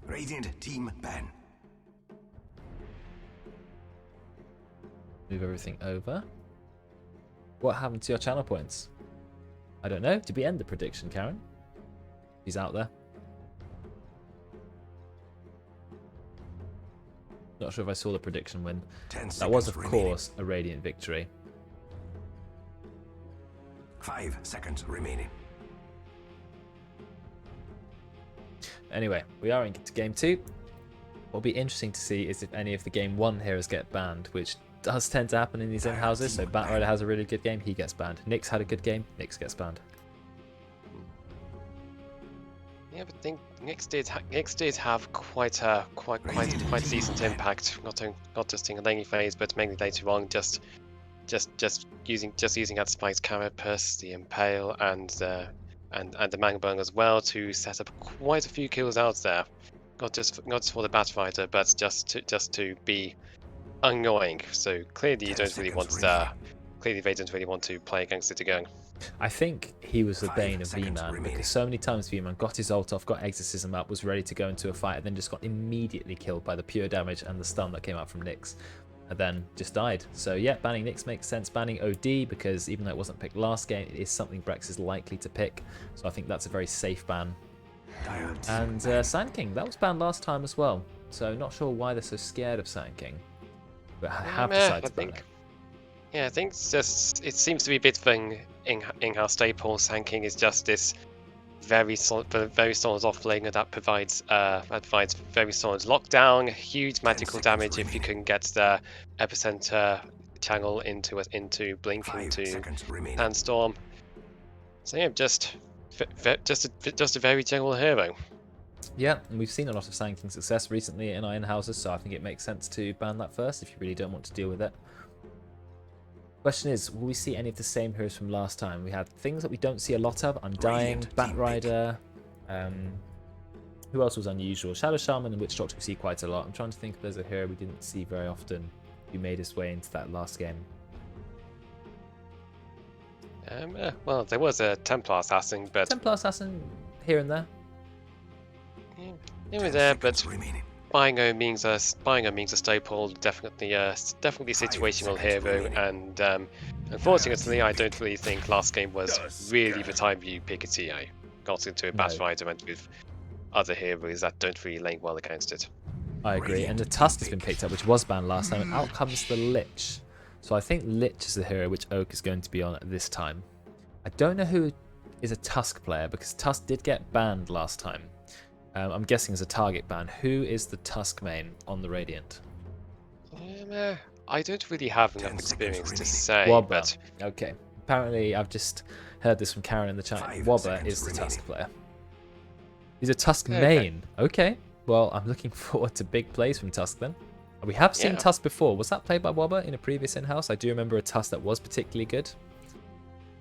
Radiant team ban. Move everything over. What happened to your channel points? I don't know. Did we end the prediction, Karen? He's out there. Not sure if I saw the prediction win. That was, of course, a Radiant victory. 5 seconds remaining. Anyway, we are into game 2. What'll be interesting to see is if any of the game 1 heroes get banned, which does tend to happen in these in-houses. So Batrider has a really good game, he gets banned. Nyx had a good game, Nyx gets banned. Yeah, but I think Nyx did have quite a decent impact, not just in the laning phase, but mainly later on, just using that Spiked Carapace, the Impale, and the Mangbung as well to set up quite a few kills out there. Not just for the Batrider, but just to be annoying. So clearly you don't really want clearly they don't really want to play against it again. I think he was the bane of V-Man, because so many times V-Man got his ult off, got Exorcism up, was ready to go into a fight, and then just got immediately killed by the pure damage and the stun that came out from Nyx, and then just died. So yeah, banning Nyx makes sense. Banning OD, because even though it wasn't picked last game, it is something Brex is likely to pick. So I think that's a very safe ban. And Sand King, that was banned last time as well. So not sure why they're so scared of Sand King, but have decided to ban it. Yeah, I think it seems to be a bit of an in-house staple. Sand King is just this very solid offlaner that provides very solid lockdown, huge magical damage if you can get the epicenter channel into Blink, into Sandstorm. So yeah, just a very general hero. Yeah, and we've seen a lot of Sand King success recently in Iron Houses, so I think it makes sense to ban that first if you really don't want to deal with it. Question is, will we see any of the same heroes from last time? We had things that we don't see a lot of. Undying, Batrider. Who else was unusual? Shadow Shaman and Witch Doctor we see quite a lot. I'm trying to think if there's a hero we didn't see very often who made his way into that last game. Well, there was a Templar Assassin, but Templar Assassin here and there. Yeah, he was there, but by no means a staple. Definitely situational hero, and unfortunately, I don't really think last game was really the time you pick a TA. Got into a Batrider and with other heroes that don't really lane well against it. I agree, and the Tusk has been picked up, which was banned last time, and out comes the Lich. So I think Lich is the hero which Oak is going to be on at this time. I don't know who is a Tusk player, because Tusk did get banned last time. I'm guessing as a target ban. Who is the Tusk main on the Radiant? I don't really have enough experience to say. Wobber. But Okay. Apparently, I've just heard this from Karen in the chat. Wobber is the Tusk player. He's a Tusk main. Okay. Well, I'm looking forward to big plays from Tusk then. We have seen Tusk before. Was that played by Wobber in a previous in-house? I do remember a Tusk that was particularly good.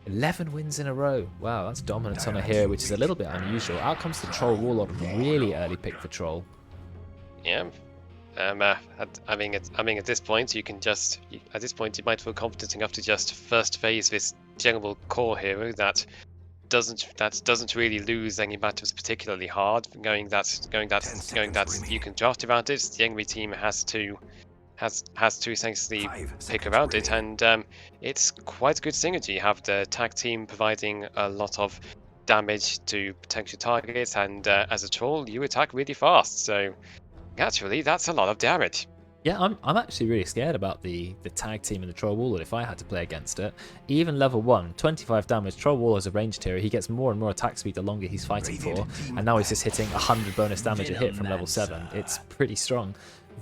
11 wins in a row. Wow, that's dominance on a hero, which is a little bit unusual. Out comes the Troll Warlord, really early pick for Troll. Yeah. I mean, at this point, you might feel confident enough to just first phase this general core hero that doesn't really lose any matches particularly hard. Going that you can draft around it. The enemy team has to essentially pick around it, and it's quite a good synergy. You have the tag team providing a lot of damage to potential targets, and as a troll, you attack really fast. So naturally, that's a lot of damage. Yeah, I'm actually really scared about the tag team and the Troll Warlord if I had to play against it. Even level 1, 25 damage, Troll Warlord is a ranged hero. He gets more and more attack speed the longer he's fighting for, and now he's just hitting 100 bonus damage a hit from level 7. It's pretty strong.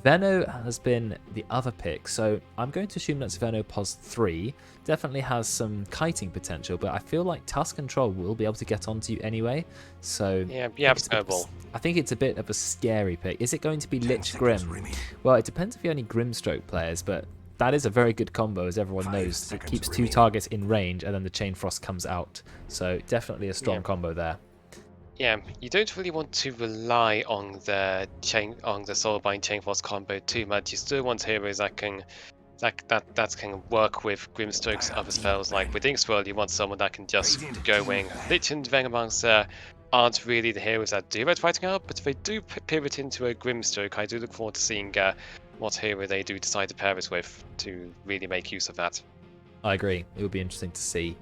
Veno has been the other pick, so I'm going to assume that's Veno Pos 3. Definitely has some kiting potential, but I feel like Tusk and Troll will be able to get onto you anyway. So yeah, I think it's a bit of a scary pick. Is it going to be Lich Grim? Well, it depends if you're any Grimstroke players, but that is a very good combo, as everyone knows. It keeps 2 targets in range, and then the Chain Frost comes out. So definitely a strong combo there. Yeah, you don't really want to rely on the Soulbind Chain Force combo too much. You still want heroes that can work with Grimstroke's other spells. Like with Inkswirl, you want someone that can just go in, Lich and Venomancer, aren't really the heroes that do Red fighting out, but if they do pivot into a Grimstroke, I do look forward to seeing what hero they do decide to pair it with to really make use of that. I agree. It would be interesting to see.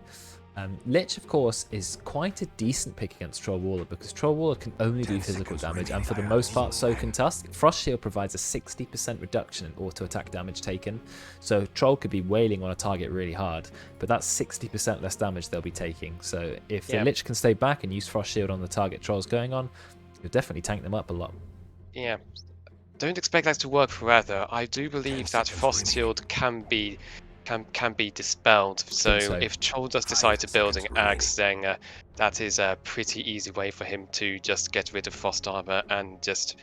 Lich, of course, is quite a decent pick against Troll Warlord because Troll Warlord can only do physical damage, and for the most part, so can Tusk. Frost Shield provides a 60% reduction in auto attack damage taken, so Troll could be wailing on a target really hard, but that's 60% less damage they'll be taking. So if the Lich can stay back and use Frost Shield on the target Troll's going on, you'll definitely tank them up a lot. Yeah, don't expect that to work forever. I do believe that Frost Shield can be dispelled. So if Troll does decide to build an axe, then that is a pretty easy way for him to just get rid of frost armor and just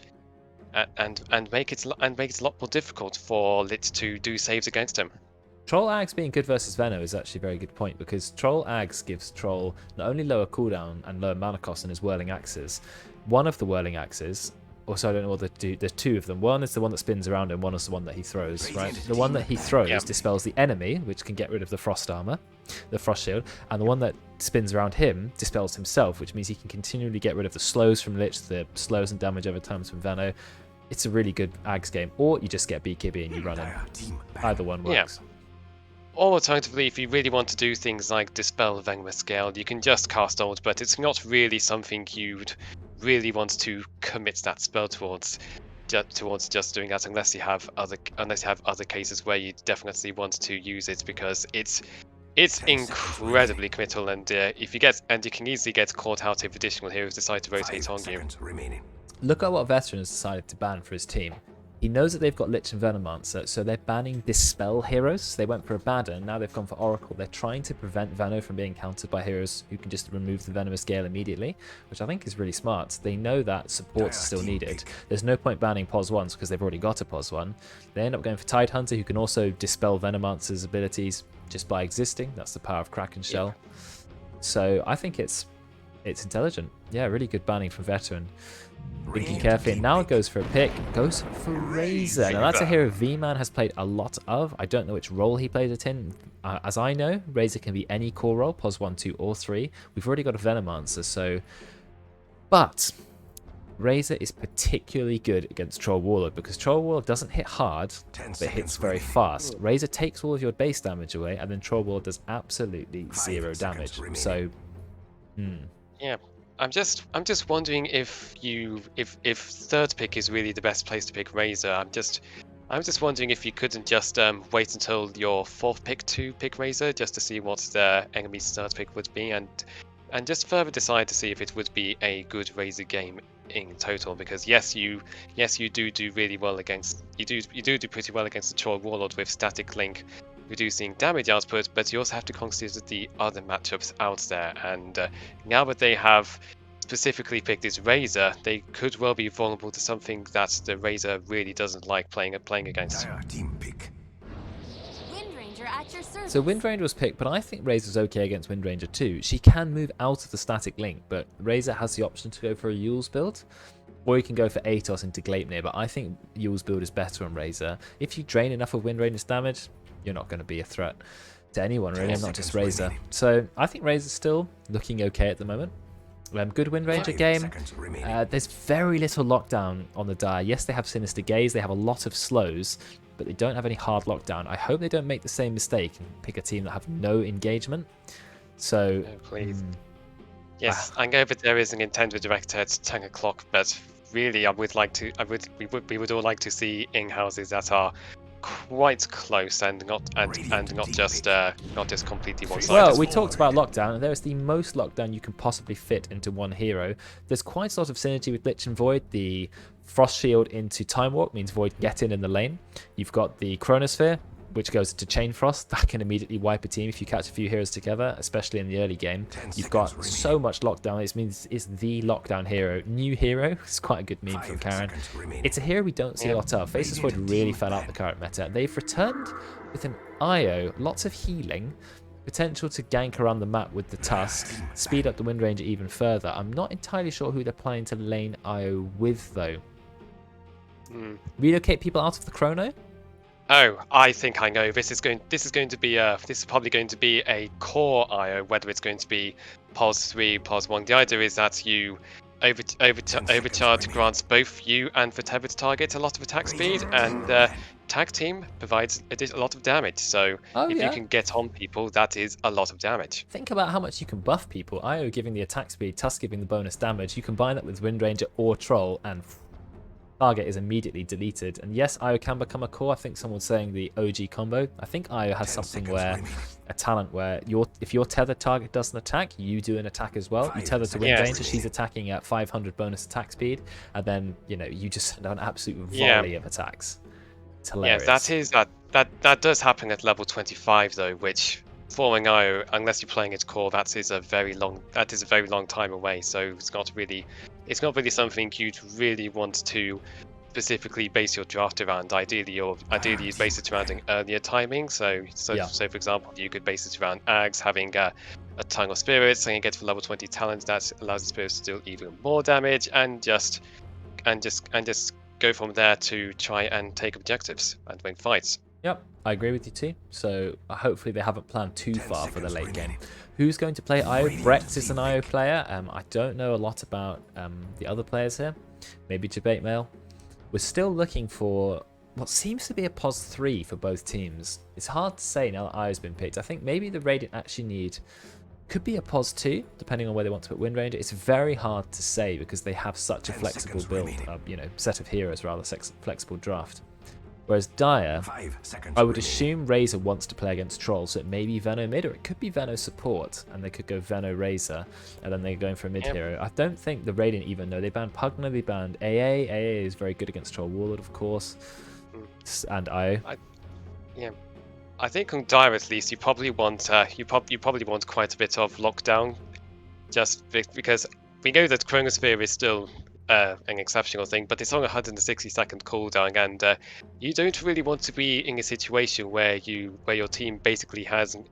and make it a lot more difficult for Lit to do saves against him. Troll Aghs being good versus Veno is actually a very good point because Troll Aghs gives Troll not only lower cooldown and lower mana cost than his Whirling Axes. One of the Whirling Axes, also I don't know what there's two of them. One is the one that spins around and one is the one that he throws, right? The one that he throws dispels the enemy, which can get rid of the frost armor, the frost shield, and the one that spins around him dispels himself, which means he can continually get rid of the slows from Lich, the slows and damage over times from Veno. It's a really good Aghs game, or you just get BKB and you run in. Either one works. Yeah. Or alternatively, if you really want to do things like dispel Venomous Scale, you can just cast Ult, but it's not really something you'd really want to commit that spell towards just doing that unless you have other cases where you definitely want to use it, because it's incredibly committal, and if you can easily get caught out if additional heroes decide to rotate on you. Look at what Veteran has decided to ban for his team. He knows that they've got Lich and Venomancer, so they're banning Dispel heroes. They went for Abaddon, now they've gone for Oracle. They're trying to prevent Veno from being countered by heroes who can just remove the Venomous Gale immediately, which I think is really smart. They know that supports are still needed. There's no point banning POS 1s because they've already got a POS 1. They end up going for Tide Hunter, who can also dispel Venomancer's abilities just by existing. That's the power of Kraken Shell. So I think it's intelligent. Yeah, really good banning from Veteran. Thinking carefully, and now it goes for a pick. Goes for Razor. Now that's a hero V-Man has played a lot of. I don't know which role he plays it in. As I know, Razor can be any core role, POS 1, 2, or 3. We've already got a Venomancer, so... But Razor is particularly good against Troll Warlord because Troll Warlord doesn't hit hard, but hits very fast. Razor takes all of your base damage away, and then Troll Warlord does absolutely 0 damage. So, yeah. I'm just wondering if third pick is really the best place to pick Razor. I'm just wondering if you couldn't just wait until your fourth pick to pick Razor just to see what the enemy's third pick would be, and just further decide to see if it would be a good Razor game in total. Because yes, you do really well against you do pretty well against the Troll Warlord with Static Link reducing damage output, but you also have to consider the other matchups out there, and now that they have specifically picked this Razor, they could well be vulnerable to something that the Razor really doesn't like playing against. So Windranger was picked, but I think Razor's okay against Windranger too. She can move out of the Static Link, but Razor has the option to go for a Yule's build, or you can go for Atos into Gleipnir, but I think Yule's build is better on Razor. If you drain enough of Windranger's damage, you're not going to be a threat to anyone really, not just Razor. So I think Razor's still looking okay at the moment. Good Windranger game. There's very little lockdown on the die. Yes, they have Sinister Gaze, they have a lot of slows, but they don't have any hard lockdown. I hope they don't make the same mistake and pick a team that have no engagement. So, please. Yes, I know that there is an Nintendo Direct at 10 o'clock, but really, we would all like to see in-houses that are quite close and not just completely one-sided. Well, we talked about lockdown, and there is the most lockdown you can possibly fit into one hero. There's quite a lot of synergy with Lich and Void. The Frost Shield into Time Walk means Void get in the lane. You've got the Chronosphere, which goes to Chain Frost. That can immediately wipe a team if you catch a few heroes together, especially in the early game. You've got so much lockdown. It means it's the lockdown hero. New hero. It's quite a good meme from Karen. It's a hero we don't see a lot of. Faceless Void really fell out the current meta. They've returned with an IO, lots of healing, potential to gank around the map with the Tusk, speed up the Windranger even further. I'm not entirely sure who they're planning to lane IO with though. Relocate people out of the Chrono? Oh, I think I know. This is probably going to be a core IO, whether it's going to be pulse 3, pulse 1. The idea is that you overcharge grants both you and the tethered target a lot of attack speed, and tag team provides a lot of damage. So if you can get on people, that is a lot of damage. Think about how much you can buff people. IO giving the attack speed, Tusk giving the bonus damage. You combine that with Wind Ranger or Troll, and target is immediately deleted. And yes, IO can become a core. I think someone's saying the OG combo. I think IO has something where a talent where if your tethered target does an attack, you do an attack as well. You tether to Wind Ranger, she's attacking at 500 bonus attack speed, and then you just send out an absolute volley of attacks. It's hilarious. Yeah, that does happen at level 25 though, which for an IO, unless you're playing its core, that is a very long time away. So it's not really something you'd really want to specifically base your draft around. Ideally you'd base it around an earlier timing. So for example, you could base it around Ags having a tongue of spirits, and you get to level 20 talent that allows the spirits to do even more damage, and just go from there to try and take objectives and win fights. Yep, I agree with you too. So hopefully they haven't planned too far for the late game. Who's going to play IO? Brex is an IO player. I don't know a lot about the other players here. Maybe Debate Mail. We're still looking for what seems to be a POS 3 for both teams. It's hard to say now that IO's been picked. I think maybe the Radiant actually could be a POS 2, depending on where they want to put Wind Ranger. It's very hard to say because they have such a flexible build, set of heroes rather, flexible draft. Whereas Dire, I would assume Razor wants to play against Troll, so it may be Veno mid, or it could be Veno support, and they could go Veno Razor, and then they're going for a mid hero. I don't think the Radiant even know. They banned Pugna, they banned AA. AA is very good against Troll Warlord, of course, and IO. I think on Dire at least, you probably want quite a bit of lockdown, just because we know that Chronosphere is still an exceptional thing, but it's on 160-second cooldown, and you don't really want to be in a situation where your team basically has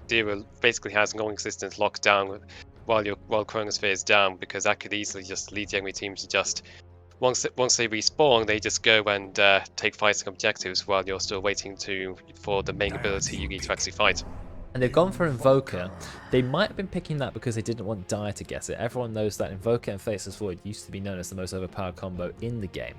non-existent lockdown while Chronosphere is down, because that could easily just lead the enemy team to just once they respawn, they just go and take fighting objectives while you're still waiting for the main ability you need to actually fight. And they've gone for Invoker. They might have been picking that because they didn't want Dire to get it. Everyone knows that Invoker and Faceless Void used to be known as the most overpowered combo in the game.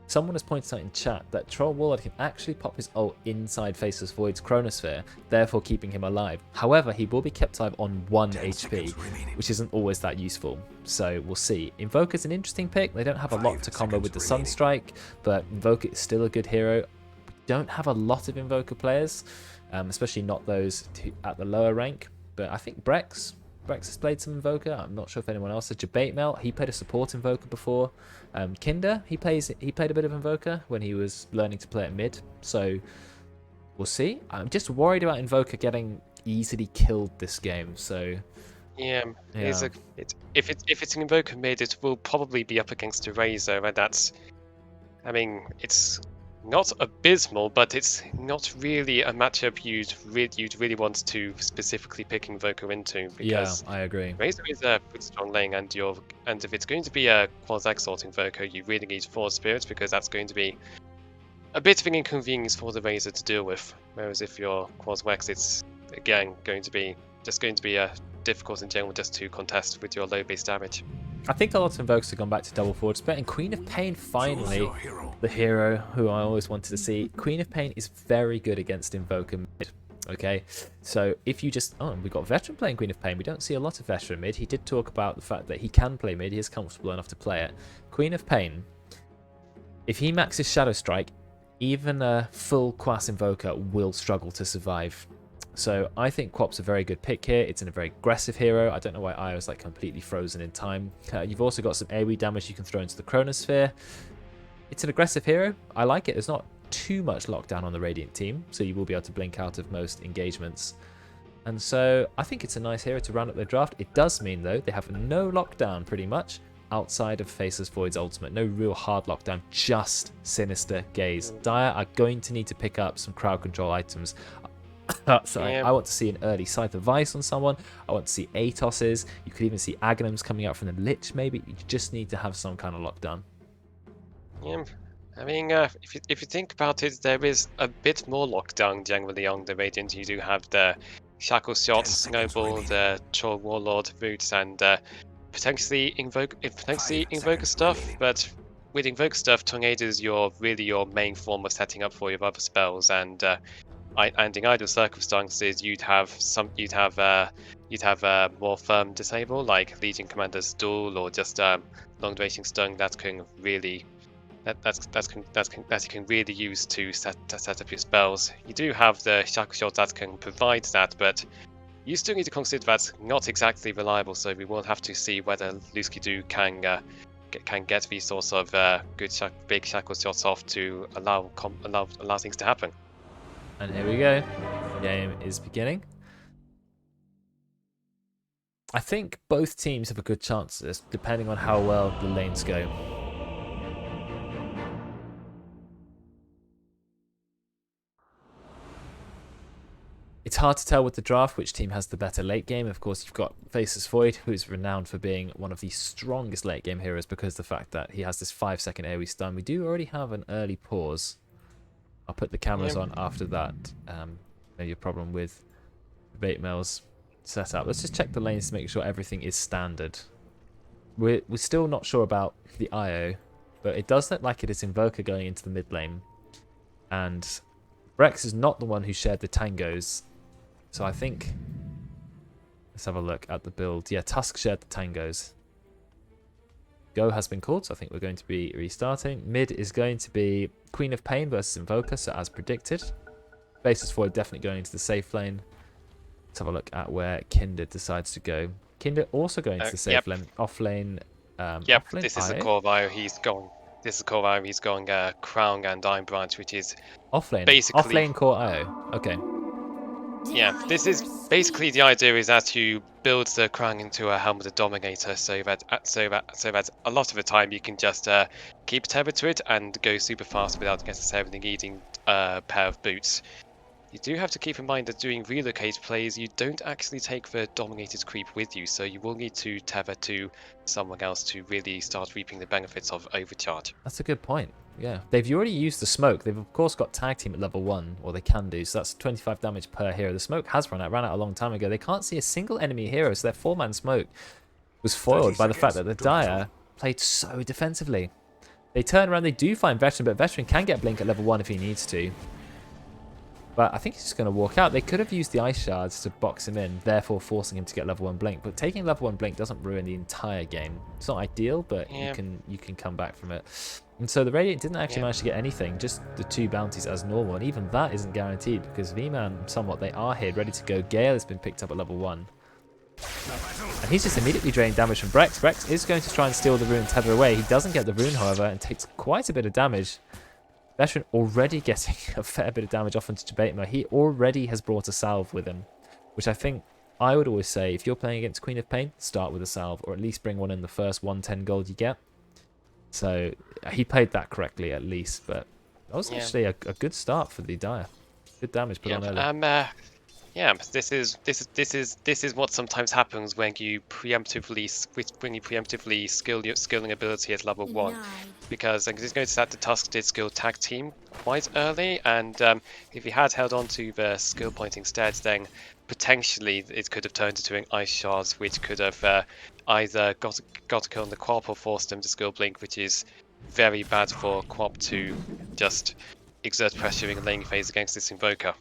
Someone has pointed out in chat that Troll Warlord can actually pop his ult inside Faceless Void's Chronosphere, therefore keeping him alive. However, he will be kept alive on 1 HP, which isn't always that useful. So we'll see. Invoker's an interesting pick. They don't have a lot to combo with the Sunstrike, but Invoker is still a good hero. We don't have a lot of Invoker players. Especially not those at the lower rank, but I think Brex has played some Invoker. I'm not sure if anyone else has. Debate Mail, he played a support Invoker before. Kinder, he played a bit of Invoker when he was learning to play at mid, so we'll see. I'm just worried about Invoker getting easily killed this game, so yeah. If it's an Invoker mid, it will probably be up against a Razor, and it's not abysmal, but it's not really a matchup you'd really want to specifically pick Invoker into, because I agree. Razor is a pretty strong lane, and if it's going to be a quasi-exalt Invoker, you really need 4 spirits, because that's going to be a bit of an inconvenience for the Razor to deal with. Whereas if you're quasi-ex, it's again going to be difficult in general just to contest with your low base damage. I think a lot of Invokers have gone back to double forward split, and Queen of Pain finally, the hero who I always wanted to see. Queen of Pain is very good against Invoker mid. Okay, so if you we've got Veteran playing Queen of Pain. We don't see a lot of Veteran mid. He did talk about the fact that he can play mid. He is comfortable enough to play it. Queen of Pain, if he maxes Shadow Strike, even a full Quas Invoker will struggle to survive. So I think Quop's a very good pick here. It's a very aggressive hero. I don't know why Io is completely frozen in time. You've also got some AoE damage you can throw into the Chronosphere. It's an aggressive hero. I like it. There's not too much lockdown on the Radiant team, so you will be able to blink out of most engagements. And so I think it's a nice hero to round up their draft. It does mean, though, they have no lockdown pretty much outside of Faceless Void's ultimate. No real hard lockdown, just Sinister Gaze. Dire are going to need to pick up some crowd control items. I want to see an early Scythe of Vice on someone. I want to see Atoses. You could even see Aghanims coming out from the Lich, maybe. You just need to have some kind of lockdown. Yeah. I mean, if you think about it, there is a bit more lockdown generally on the Radiant. You do have the Shackle Shot, 10 seconds Noble, remaining. the Troll Warlord routes, and potentially Five Invoker seconds stuff. remaining. But with Invoker stuff, Tornado is really your main form of setting up for your other spells, and in ideal circumstances, you'd have more firm disable like Legion Commander's Duel or just long duration stun that can really that you can really use to set up your spells. You do have the Shackle Shot that can provide that, but you still need to consider that's not exactly reliable. So we will have to see whether Luski can get these sorts of big Shackle Shots off to allow things to happen. And here we go. The game is beginning. I think both teams have a good chance at this, depending on how well the lanes go. It's hard to tell with the draft which team has the better late game. Of course, you've got Faceless Void, who's renowned for being one of the strongest late game heroes because of the fact that he has this 5-second AoE stun. We do already have an early pause. I'll put the cameras on after that. Maybe a problem with bait mail's setup. Let's just check the lanes to make sure everything is standard. We're still not sure about the IO, but it does look like it is Invoker going into the mid lane. And Brex is not the one who shared the tangos. So I think... Let's have a look at the build. Yeah, Tusk shared the tangos. Go has been called, so I think we're going to be restarting. Mid is going to be Queen of Pain versus Invoker, so as predicted. Faceless Void definitely going into the safe lane. Let's have a look at where Kindred decides to go. Kindred also going to the safe lane. Off lane. Yep, off lane this is the IO? core bio he's going. This is the core bio he's going Crown and Iron Branch, which is Offlane. basically Offlane core IO. Okay. yeah. This is basically the idea is that you build the Crown into a Helmet of Dominator, so that a lot of the time you can just keep tether to it and go super fast without necessarily needing a pair of boots. You do have to keep in mind that doing relocate plays, you don't actually take the Dominator's creep with you, so you will need to tether to someone else to really start reaping the benefits of overcharge. That's a good point. Yeah. They've already used the smoke. They've of course got tag team at level 1, or they can do, so that's 25 damage per hero. The smoke has ran out a long time ago. They can't see a single enemy hero, so their 4-man smoke was foiled by the fact that the Dire played so defensively. They turn around, they do find Veteran, but Veteran can get Blink at level 1 if he needs to. But I think he's just going to walk out. They could have used the Ice Shards to box him in, therefore forcing him to get level 1 Blink. But taking level 1 Blink doesn't ruin the entire game. It's not ideal, but you can come back from it. And so the Radiant didn't actually manage to get anything, just the 2 bounties as normal. And even that isn't guaranteed because V-Man, somewhat, they are here, ready to go. Gale has been picked up at level 1. And he's just immediately draining damage from Brex. Brex is going to try and steal the rune and tether away. He doesn't get the rune, however, and takes quite a bit of damage. Veteran already getting a fair bit of damage off into Debatema. He already has brought a salve with him, which I think I would always say if you're playing against Queen of Pain, start with a salve, or at least bring one in the first 110 gold you get. So he played that correctly at least, but that was actually a good start for the Dire. Good damage put on early. Yeah, this is what sometimes happens when you preemptively skill your skilling ability at level 1, because he's going to start the Tusk did skill tag team quite early, and if he had held on to the skill point instead, then potentially it could have turned into an Ice Shards, which could have either got a kill on the Quap or forced him to skill Blink, which is very bad for Quap to just exert pressure in the laning phase against this Invoker.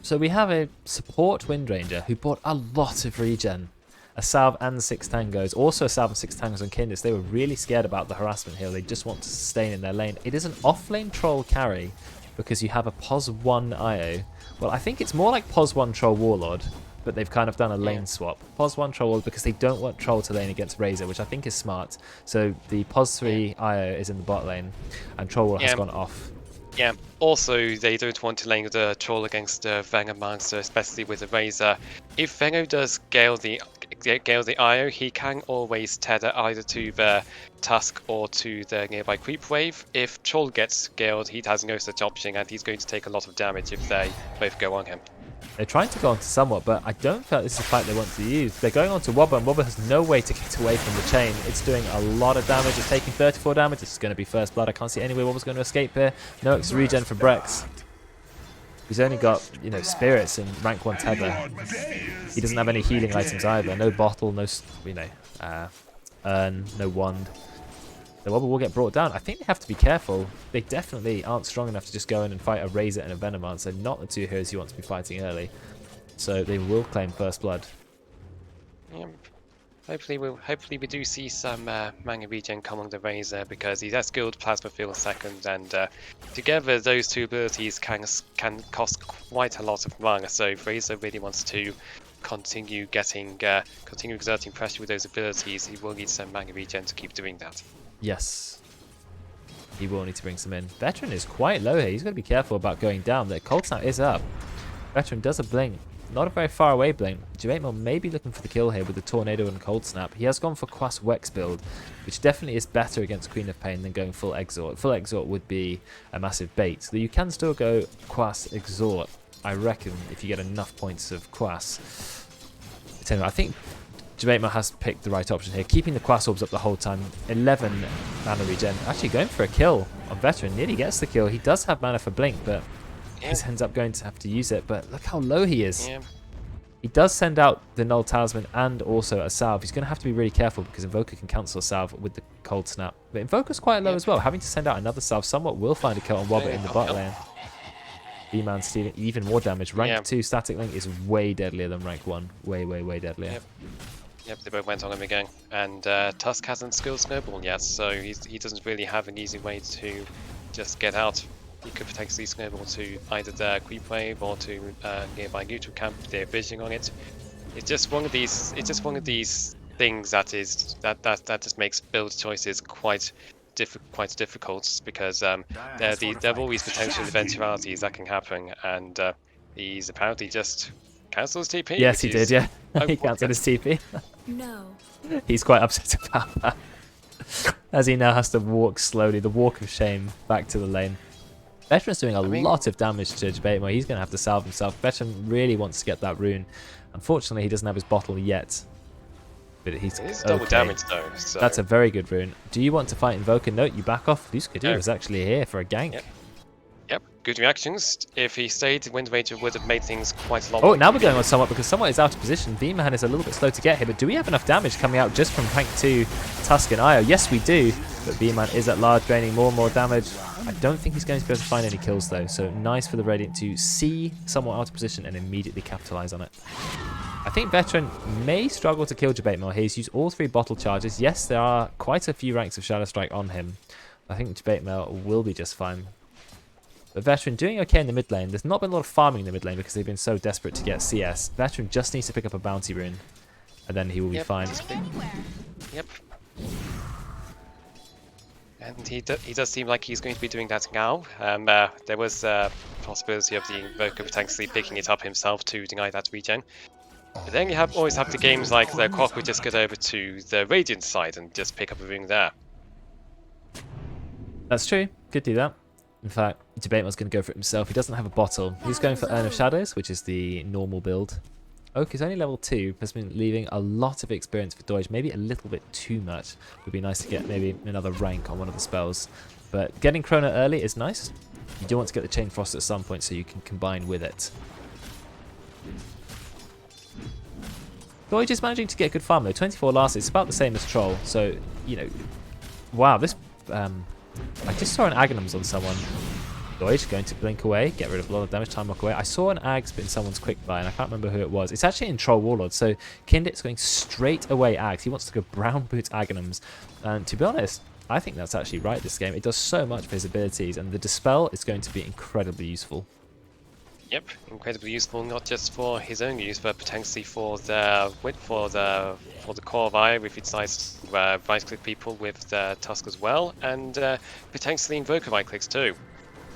So we have a support Windranger who bought a lot of regen. A salve and 6 tangos. Also a salve and 6 tangos on Kindis. They were really scared about the harassment here. They just want to sustain in their lane. It is an off-lane troll carry because you have a POS 1 IO. Well, I think it's more like POS 1 troll warlord, but they've kind of done a lane swap. POS 1 troll warlord because they don't want troll to lane against Razor, which I think is smart. So the POS 3 IO is in the bot lane and troll warlord has gone off. Yeah, also they don't want to lane the troll against the Venga monster, especially with the Razor. If Vengo does gale the IO, he can always tether either to the Tusk or to the nearby creep wave. If troll gets scaled, he has no such option and he's going to take a lot of damage if they both go on him. They're trying to go on to somewhat, but I don't feel like this is a fight they want to use. They're going on to Wobber, and Wobber has no way to get away from the chain. It's doing a lot of damage. It's taking 34 damage. This is going to be first blood. I can't see any way Wobber's going to escape here. No extra regen for Brex. He's only got, you know, spirits and rank 1 tether. He doesn't have any healing items either. No bottle, no, you know, urn, no wand. The Wobber will get brought down. I think they have to be careful. They definitely aren't strong enough to just go in and fight a Razor and a Venomancer. Not the two heroes you want to be fighting early. So they will claim first blood. Yeah. Hopefully we do see some Manga regen come on the Razor, because he's skilled Plasma Field second, and together those two abilities can cost quite a lot of Manga. So if Razor really wants to continue exerting pressure with those abilities, he will need some Manga regen to keep doing that. Yes. He will need to bring some in. Veteran is quite low here. He's got to be careful about going down. The Cold Snap is up. Veteran does a blink. Not a very far away blink. Javatemel may be looking for the kill here with the Tornado and Cold Snap. He has gone for Quas Wex build, which definitely is better against Queen of Pain than going full Exhort. Full Exhort would be a massive bait. So you can still go Quas Exhort, I reckon, if you get enough points of Quas. I think Javatemel has picked the right option here, keeping the Quas Orbs up the whole time. 11 mana regen. Actually going for a kill on Veteran. Nearly gets the kill. He does have mana for Blink, but he ends up going to have to use it. But look how low he is. Yeah. He does send out the Null Talisman and also a Salve. He's going to have to be really careful because Invoker can cancel a Salve with the Cold Snap. But Invoker's quite low as well. Having to send out another Salve somewhat will find a kill on Wobber in the bot lane. V-Man stealing even more damage. Rank 2 Static Link is way deadlier than rank 1. Way, way, way deadlier. Yep, they both went on him again. And Tusk hasn't skilled Snowball yet, so he doesn't really have an easy way to just get out. He could potentially snowball to either the creep wave or to nearby neutral camp if they're visioning on it. It's just one of these. It's just one of these things that just makes build choices quite difficult, because there are always potential eventualities that can happen, and he's apparently just cancelled his TP. Yes, he did. Yeah, he cancelled his TP. No. He's quite upset about that, as he now has to walk slowly, the walk of shame, back to the lane. Veteran's doing a lot of damage to Javatemel. He's going to have to salve himself. Veteran really wants to get that rune. Unfortunately, he doesn't have his bottle yet. But he's It is double damage though. So. That's a very good rune. Do you want to fight Invoker? No, you back off. Luskadoo is actually here for a gank. Yep, good reactions. If he stayed, Wind Ranger would have made things quite a lot. Oh, now we're going on somewhat because somewhat is out of position. V-Man is a little bit slow to get here, but do we have enough damage coming out just from rank 2 Tusk and Io? Yes, we do. But V-Man is at large, draining more and more damage. I don't think he's going to be able to find any kills though, so nice for the Radiant to see somewhat out of position and immediately capitalize on it. I think Veteran may struggle to kill Javatemel. He's used all 3 bottle charges. Yes, there are quite a few ranks of Shadow Strike on him. I think Javatemel will be just fine. But Veteran doing okay in the mid lane. There's not been a lot of farming in the mid lane because they've been so desperate to get CS. Veteran just needs to pick up a bounty rune, and then he will be fine. Yep. And he does seem like he's going to be doing that now. There was a possibility of the Invoker potentially picking it up himself to deny that regen. But then you always have the games like the Croc would just get over to the Radiant side and just pick up a rune there. That's true. Could do that. In fact, Javatemel's going to go for it himself. He doesn't have a bottle. He's going for Urn of Shadows, which is the normal build. Oak is only level 2, has been leaving a lot of experience for Dodge, maybe a little bit too much. Would be nice to get maybe another rank on one of the spells. But getting Chrono early is nice. You do want to get the Chain Frost at some point so you can combine with it. Dodge is managing to get good farm though. 24 last, it's about the same as Troll. So, you know, wow, this... I just saw an Aghanims on someone. Dodge going to blink away, get rid of a lot of damage, time walk away. I saw an Aghs in someone's quick buy and I can't remember who it was. It's actually in Troll Warlord, so Kindit's going straight away Aghs. He wants to go Brown Boot Aghanims. And to be honest, I think that's actually right this game. It does so much for his abilities and the Dispel is going to be incredibly useful. Yep, incredibly useful, not just for his own use, but potentially for the core of Io if he decides to right-click people with the Tusk as well, and potentially Invoker right-clicks too.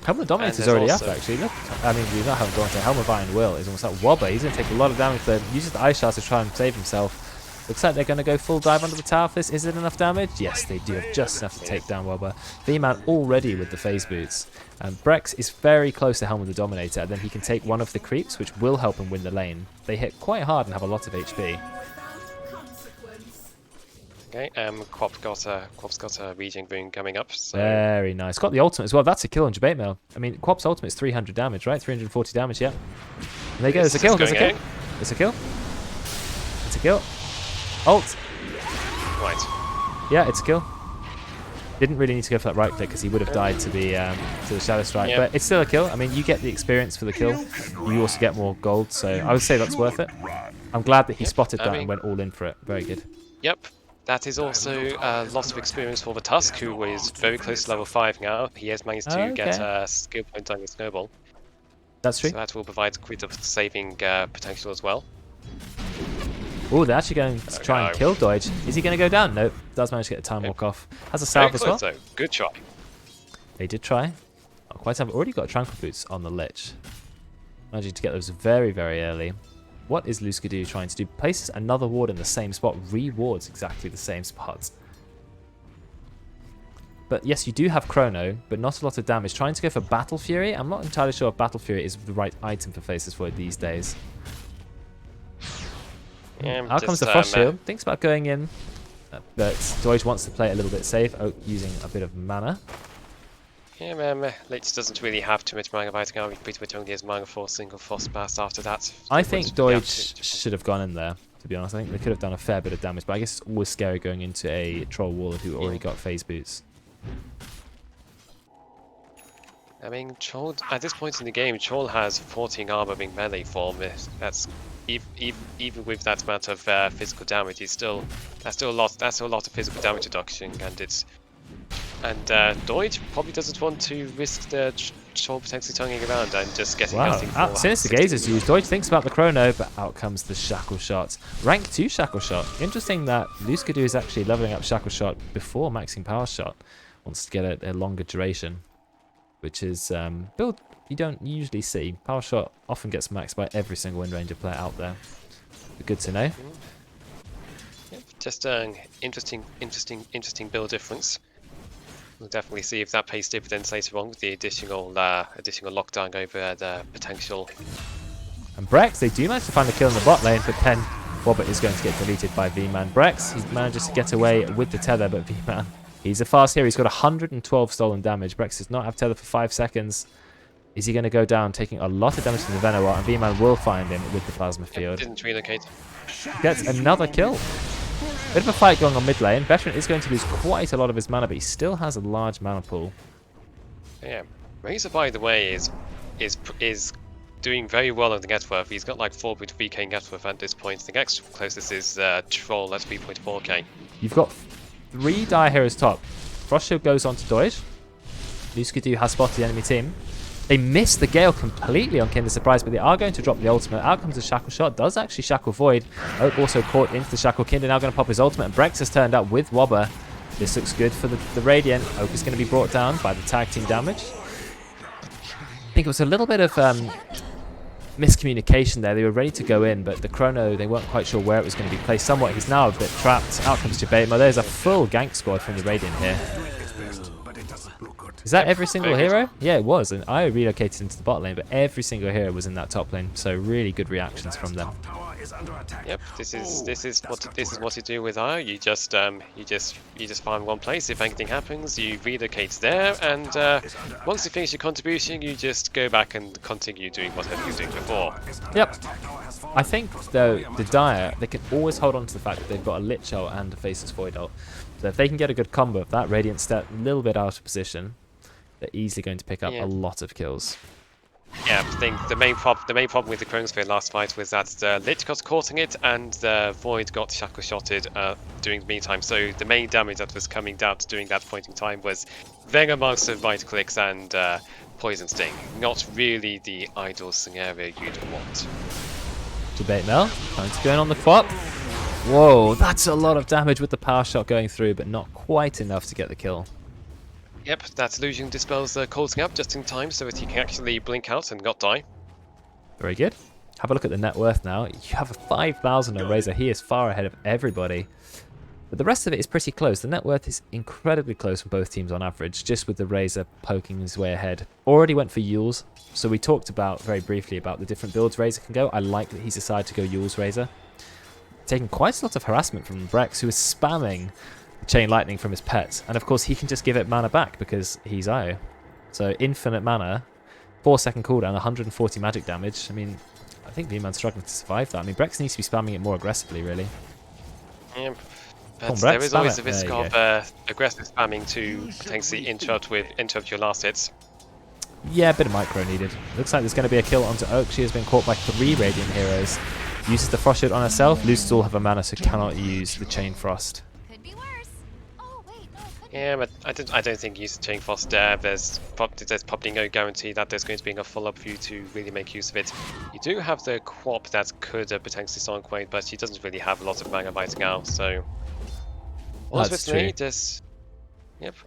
Helm of Dominance is already up actually. Look, I mean, we haven't gone to Helm of Iron Will. Is almost like Wobber. He's going to take a lot of damage there. Uses the Ice Shard to try and save himself. Looks like they're going to go full dive under the tower for this. Is it enough damage? Yes, they do have just enough to take down Wobber. V-Man already with the phase boots. Brex is very close to Helm the Dominator, and then he can take one of the creeps, which will help him win the lane. They hit quite hard and have a lot of HP. Okay, Quap's got a regen boon coming up. So. Very nice. Got the ultimate as well. That's a kill on debate mail. I mean, Quap's ultimate is 300 damage, right? 340 damage, yeah. And there you go. There's a kill. There's a kill. There's a kill. It's a kill. Ult. Right. Yeah, it's a kill. Didn't really need to go for that right click because he would have died to the Shadow Strike. Yep. But it's still a kill. I mean, you get the experience for the kill. You also get more gold. So I would say that's worth it. I'm glad that he spotted that and went all in for it. Very good. Yep. That is also a lot of experience for the Tusk, who is very close to level 5 now. He has managed to get a skill point on his snowball. That's true. So that will provide quite a saving potential as well. Oh, they're actually going to try and kill Doige. Is he going to go down? Nope. Does manage to get a time walk off. Has a salve as well. Though. Good try. They did try. Not quite have already got Tranquil Boots on the Lich. Managing to get those very, very early. What is Luskadoo trying to do? Places another ward in the same spot. Rewards exactly the same spot. But yes, you do have Chrono, but not a lot of damage. Trying to go for Battle Fury. I'm not entirely sure if Battle Fury is the right item for Faceless Void these days. Yeah, out comes the Frost Shield. Thinks about going in. But Doige wants to play it a little bit safe, using a bit of mana. Yeah, Lich doesn't really have too much mana right now. He pretty much only has mana for a single Frost Blast after that. I think Doige should have gone in there, to be honest. I think they could have done a fair bit of damage, but I guess it's always scary going into a Troll Warlord who already got phase boots. I mean, Troll, at this point in the game, Troll has 14 armor being melee form. That's even with that amount of physical damage, that's still a lot of physical damage reduction, and Doige probably doesn't want to risk the Troll potentially turning around and just getting nothing for Sinister Gaze is used. Doige thinks about the Chrono, but out comes the Shackle Shot. Rank 2 Shackle Shot. Interesting that Luskadoo is actually leveling up Shackle Shot before maxing Power Shot. Wants to get a longer duration, which is build you don't usually see. Power Shot often gets maxed by every single Wind Ranger player out there. But good to know. Yep, just an interesting build difference. We'll definitely see if that pays dividends later on with the additional lockdown over the potential. And Brex, they do manage to find the kill in the bot lane, but then Wobber is going to get deleted by V-Man. Brex, he manages to get away with the tether, but V-Man, he's a fast hero. He's got 112 stolen damage. Brex does not have tether for 5 seconds. Is he going to go down, taking a lot of damage from the Venomar, and V-Man will find him with the Plasma Field. Didn't relocate. Gets another kill. Bit of a fight going on mid lane. Veteran is going to lose quite a lot of his mana, but he still has a large mana pool. Yeah, Razor, by the way, is doing very well on the net worth. He's got like 4.3k net worth at this point. The next closest is Troll at 3.4k. You've got 3 Dire Heroes top. Frost Shield goes on to Doige. Luskadoo has spotted the enemy team. They missed the Gale completely on Kinder Surprise, but they are going to drop the ultimate. Out comes the Shackle Shot. Does actually Shackle Void. Oak also caught into the Shackle. Kinder now going to pop his ultimate, and Brex has turned up with Wobber. This looks good for the Radiant. Oak is going to be brought down by the tag team damage. I think it was a little bit of miscommunication there. They were ready to go in, but the Chrono, they weren't quite sure where it was going to be placed. Somewhat, he's now a bit trapped. Out comes Jabema. There's a full gank squad from the Radiant here. Is that every single hero? Yeah, it was, and I relocated into the bot lane, but every single hero was in that top lane, so really good reactions from them. Yep, this is what you do with IO. You just farm one place. If anything happens, you relocate there, and once you finish your contribution, you just go back and continue doing whatever you were doing before. Yep. I think though the Dire, they can always hold on to the fact that they've got a Lich ult and a Faceless Void ult. So if they can get a good combo of that, Radiant step a little bit out of position, they're easily going to pick up a lot of kills. Yeah, I think the main problem with the Chronosphere last fight was that the Lich got caught in it and the Void got Shackle Shotted during the meantime. So the main damage that was coming down during that point in time was Venom amounts of right clicks and Poison Sting. Not really the ideal scenario you'd want. Debate Mel, trying to go in on the Quap. Whoa, that's a lot of damage with the Power Shot going through, but not quite enough to get the kill. Yep, that illusion dispels the Coulting up just in time so that he can actually blink out and not die. Very good. Have a look at the net worth now. You have a 5,000 on Razor. He is far ahead of everybody. But the rest of it is pretty close. The net worth is incredibly close from both teams on average, just with the Razor poking his way ahead. Already went for Yules. So we talked about very briefly about the different builds Razor can go. I like that he's decided to go Yules Razor. Taking quite a lot of harassment from Brex, who is spamming Chain Lightning from his pets. And of course, he can just give it mana back because he's IO. So infinite mana, 4-second cooldown, 140 magic damage. I mean, I think V-Man's struggling to survive that. I mean, Brex needs to be spamming it more aggressively, really. Yeah, but Brex, there is always spam the it. risk There you of aggressive spamming to potentially interrupt your last hits. Yeah, a bit of micro needed. Looks like there's going to be a kill onto Oak. She has been caught by 3 Radiant heroes. Uses the Frost Shield on herself. Loses all of her mana, so cannot use the Chain Frost. Could be worse. Oh wait, no, it could be. Yeah, but I don't think using Chain Frost there. There's probably no guarantee that there's going to be a follow-up for you to really make use of it. You do have the Quap that could potentially stun Quaid, but she doesn't really have a lot of mana right now, so... Ultimately, That's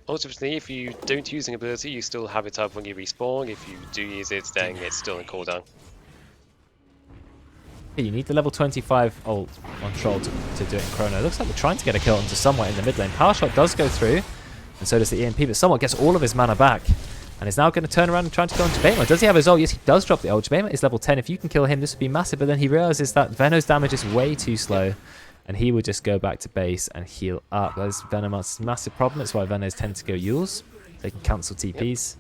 ultimately, if you don't use an ability, you still have it up when you respawn. If you do use it, then it's still in cooldown. You need the level 25 ult on Troll to do it in Chrono. Looks like we're trying to get a kill onto Somewhat in the mid lane. Power Shot does go through, and so does the EMP, but Somewhat gets all of his mana back, and is now going to turn around and try to go into Jabema. Does he have his ult? Yes, he does drop the ult. Jabema is level 10. If you can kill him, this would be massive, but then he realizes that Venom's damage is way too slow, and he would just go back to base and heal up. That's Venomar's massive problem. That's why Venos tend to go Yules. They can cancel TPs.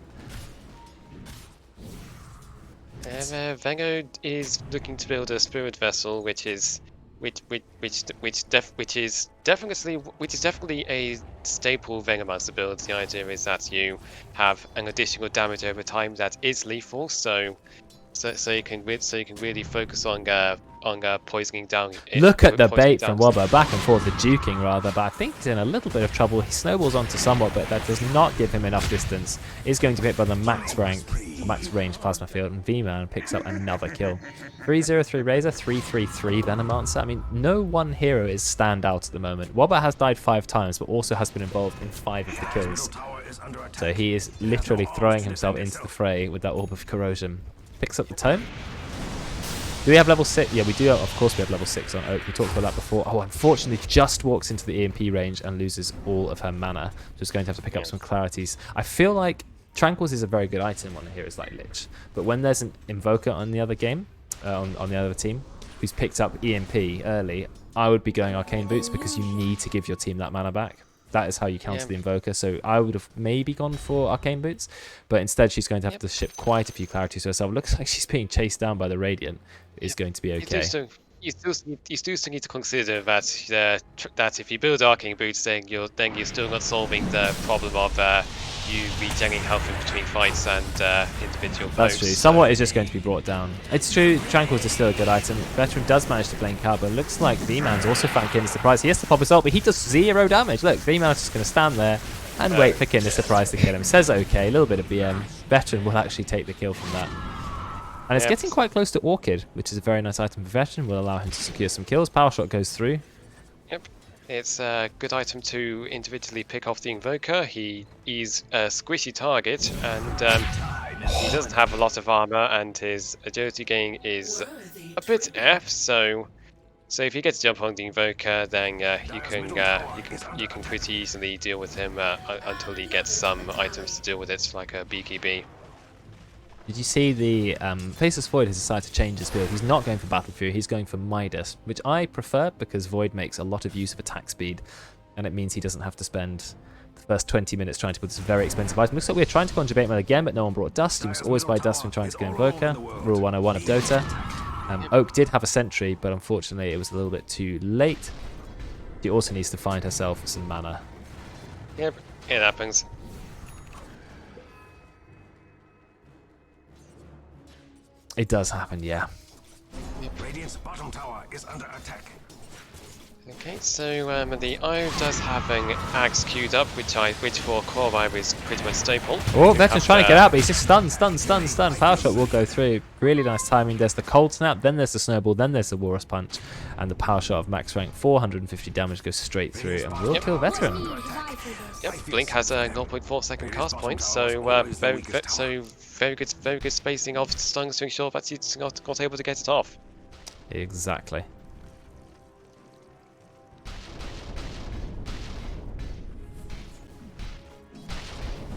Vengo is looking to build a spirit vessel, which is definitely a staple Vengomancer build. The idea is that you have an additional damage over time that is lethal, so you can really focus on poisoning down. Look at the bait from Wobber, back and forth, the juking rather, but I think he's in a little bit of trouble. He snowballs onto Somewhat, but that does not give him enough distance. He's going to be hit by the max range plasma field, and V-Man picks up another kill. 3-0-3 Razor, 3-3-3 Venomancer. I mean, no one hero is standout at the moment. Wobber has died 5 times, but also has been involved in 5 of the kills. So he is literally throwing himself into the fray with that Orb of Corrosion. Picks up the tome. Do we have level 6? Yeah, we do. Of course we have level 6 on Oak. We talked about that before. Oh, unfortunately, just walks into the EMP range and loses all of her mana. Just going to have to pick up some clarities. I feel like Tranquils is a very good item on a heroes like Lich. But when there's an Invoker on the other game, on the other team, who's picked up EMP early, I would be going Arcane Boots because you need to give your team that mana back. That is how you counter the Invoker, so I would have maybe gone for Arcane Boots, but instead she's going to have to ship quite a few clarities to herself. Looks like she's being chased down by the Radiant. It's going to be okay. You still need to consider that that if you build Arcane Boots, then you're still not solving the problem of you regenerating health in between fights and individual That's moves. true. Somewhat is just going to be brought down. It's true, Tranquils is still a good item. Veteran does manage to blame Cowboy. Looks like V-Man's also found Kinder's Surprise. He has to pop his ult, but he does 0 damage. Look, V-Man's just going to stand there and wait for Kinder's Surprise to kill him. Says okay, a little bit of BM. Veteran will actually take the kill from that. And it's getting quite close to Orchid, which is a very nice item for Veteran. Will allow him to secure some kills. Power Shot goes through. Yep. It's a good item to individually pick off the Invoker. He is a squishy target, and he doesn't have a lot of armor, and his agility gain is a bit F. So if you get to jump on the Invoker, then you can pretty easily deal with him until he gets some items to deal with it, like a BKB. Did you see the Faceless Void has decided to change his build? He's not going for Battle Fury, he's going for Midas, which I prefer because Void makes a lot of use of attack speed, and it means he doesn't have to spend the first 20 minutes trying to put this very expensive item. Looks like we're trying to go on Jabate again, but no one brought Dust. You must always buy Dust when trying to go Invoker. Rule 101 of Dota. Oak did have a Sentry, but unfortunately it was a little bit too late. She also needs to find herself some mana. Yep, it happens. It does happen, yeah. Radiant's bottom tower is under attack. Okay, so the IO does have an Axe queued up, which for Core IO is pretty much staple. Oh, Veteran's trying to get out, but he's just stunned. Power Shot will go through. Really nice timing. There's the Cold Snap, then there's the Snowball, then there's the Walrus Punch, and the Power Shot of max rank 450 damage goes straight through and will kill Veteran. Yep, Blink has a 0.4 second cast point, so very good spacing of stuns to ensure that he's not able to get it off. Exactly.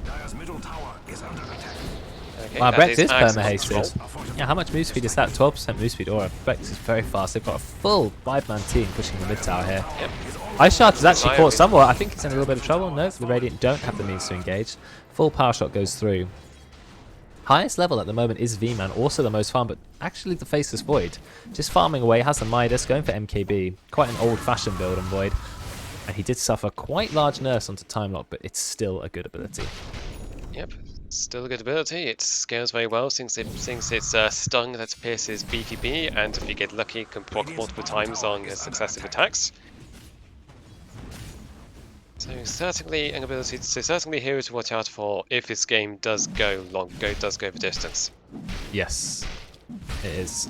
Dire's middle tower is under attack. Okay, Wow, that Brex is Axe perma-hasted. Yeah, how much move speed is that? 12% move speed aura. Brex is very fast. They've got a full 5-man team pushing the mid tower here. Yep. Ice Shard is actually caught somewhat. I think it's in a little bit of trouble. No, the Radiant don't have the means to engage. Full power shot goes through. Highest level at the moment is V-Man, also the most farm, but actually the Faceless Void. Just farming away, has the Midas, going for MKB. Quite an old-fashioned build on Void. And he did suffer quite large nerfs onto Time Lock, but it's still a good ability. Yep, still a good ability. It scales very well since it's stun that pierces BKB, and if you get lucky, can proc multiple times on successive attacks. So certainly an ability. So certainly a hero to watch out for if this game does go the distance. Yes, it is.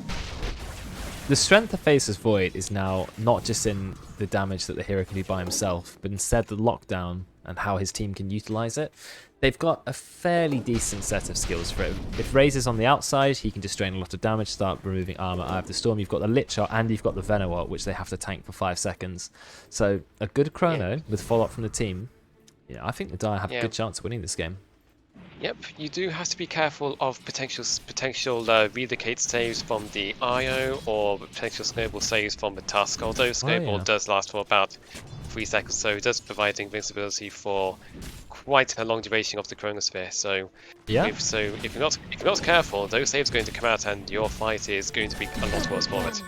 The strength of Faceless Void is now not just in the damage that the hero can do by himself, but instead the lockdown and how his team can utilize it. They've got a fairly decent set of skills for it. If Raze is on the outside, he can just drain a lot of damage, start removing armor out of the Storm. You've got the Lich Shot and you've got the Venom, which they have to tank for 5 seconds. So a good chrono with follow-up from the team. Yeah, I think the Dire have a good chance of winning this game. Yep, you do have to be careful of potential relocate saves from the IO or potential snowball saves from the Tusk. Although snowball does last for about 3 seconds, so it does provide invincibility for quite a long duration of the Chronosphere. So yeah, if you're not careful, those saves are going to come out, and your fight is going to be a lot worse for it.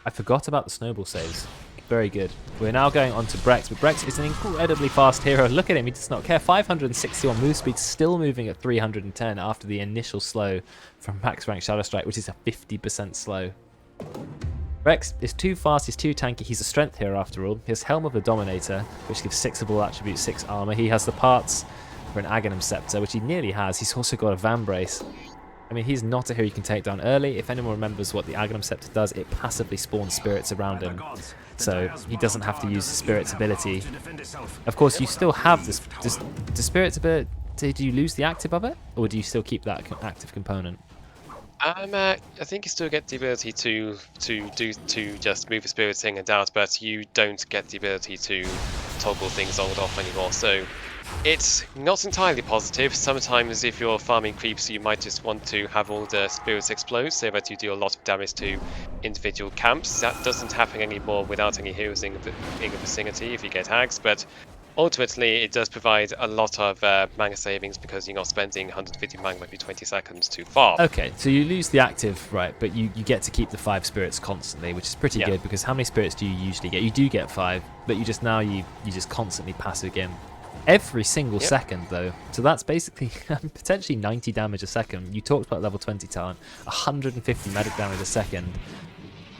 I forgot about the snowball saves. Very good. We're now going on to Brex, but Brex is an incredibly fast hero. Look at him, he does not care. 561 move speed, still moving at 310 after the initial slow from max rank Shadow Strike, which is a 50% slow. Brex is too fast, he's too tanky, he's a strength hero after all. He has Helm of the Dominator, which gives 6 of all attributes, 6 armor. He has the parts for an Aghanim Scepter, which he nearly has. He's also got a Van Brace. I mean, he's not a hero you can take down early. If anyone remembers what the Aghanim Scepter does, it passively spawns spirits around him. So he doesn't have to use the Spirit's ability. Of course, you still have this. The Spirit's ability, do you lose the active of it? Or do you still keep that active component? I think you still get the ability to just move the Spirit in and out, but you don't get the ability to toggle things on and off anymore. So it's not entirely positive. Sometimes if you're farming creeps, you might just want to have all the spirits explode so that you do a lot of damage to individual camps. That doesn't happen anymore without any heroes in the vicinity if you get hags, but ultimately it does provide a lot of mana savings because you're not spending 150 mana every 20 seconds to farm. Okay, so you lose the active, right, but you get to keep the 5 spirits constantly, which is pretty good, because how many spirits do you usually get? You do get 5, but you just constantly passive again. Every single second, though. So that's basically potentially 90 damage a second. You talked about level 20 talent. 150 medic damage a second.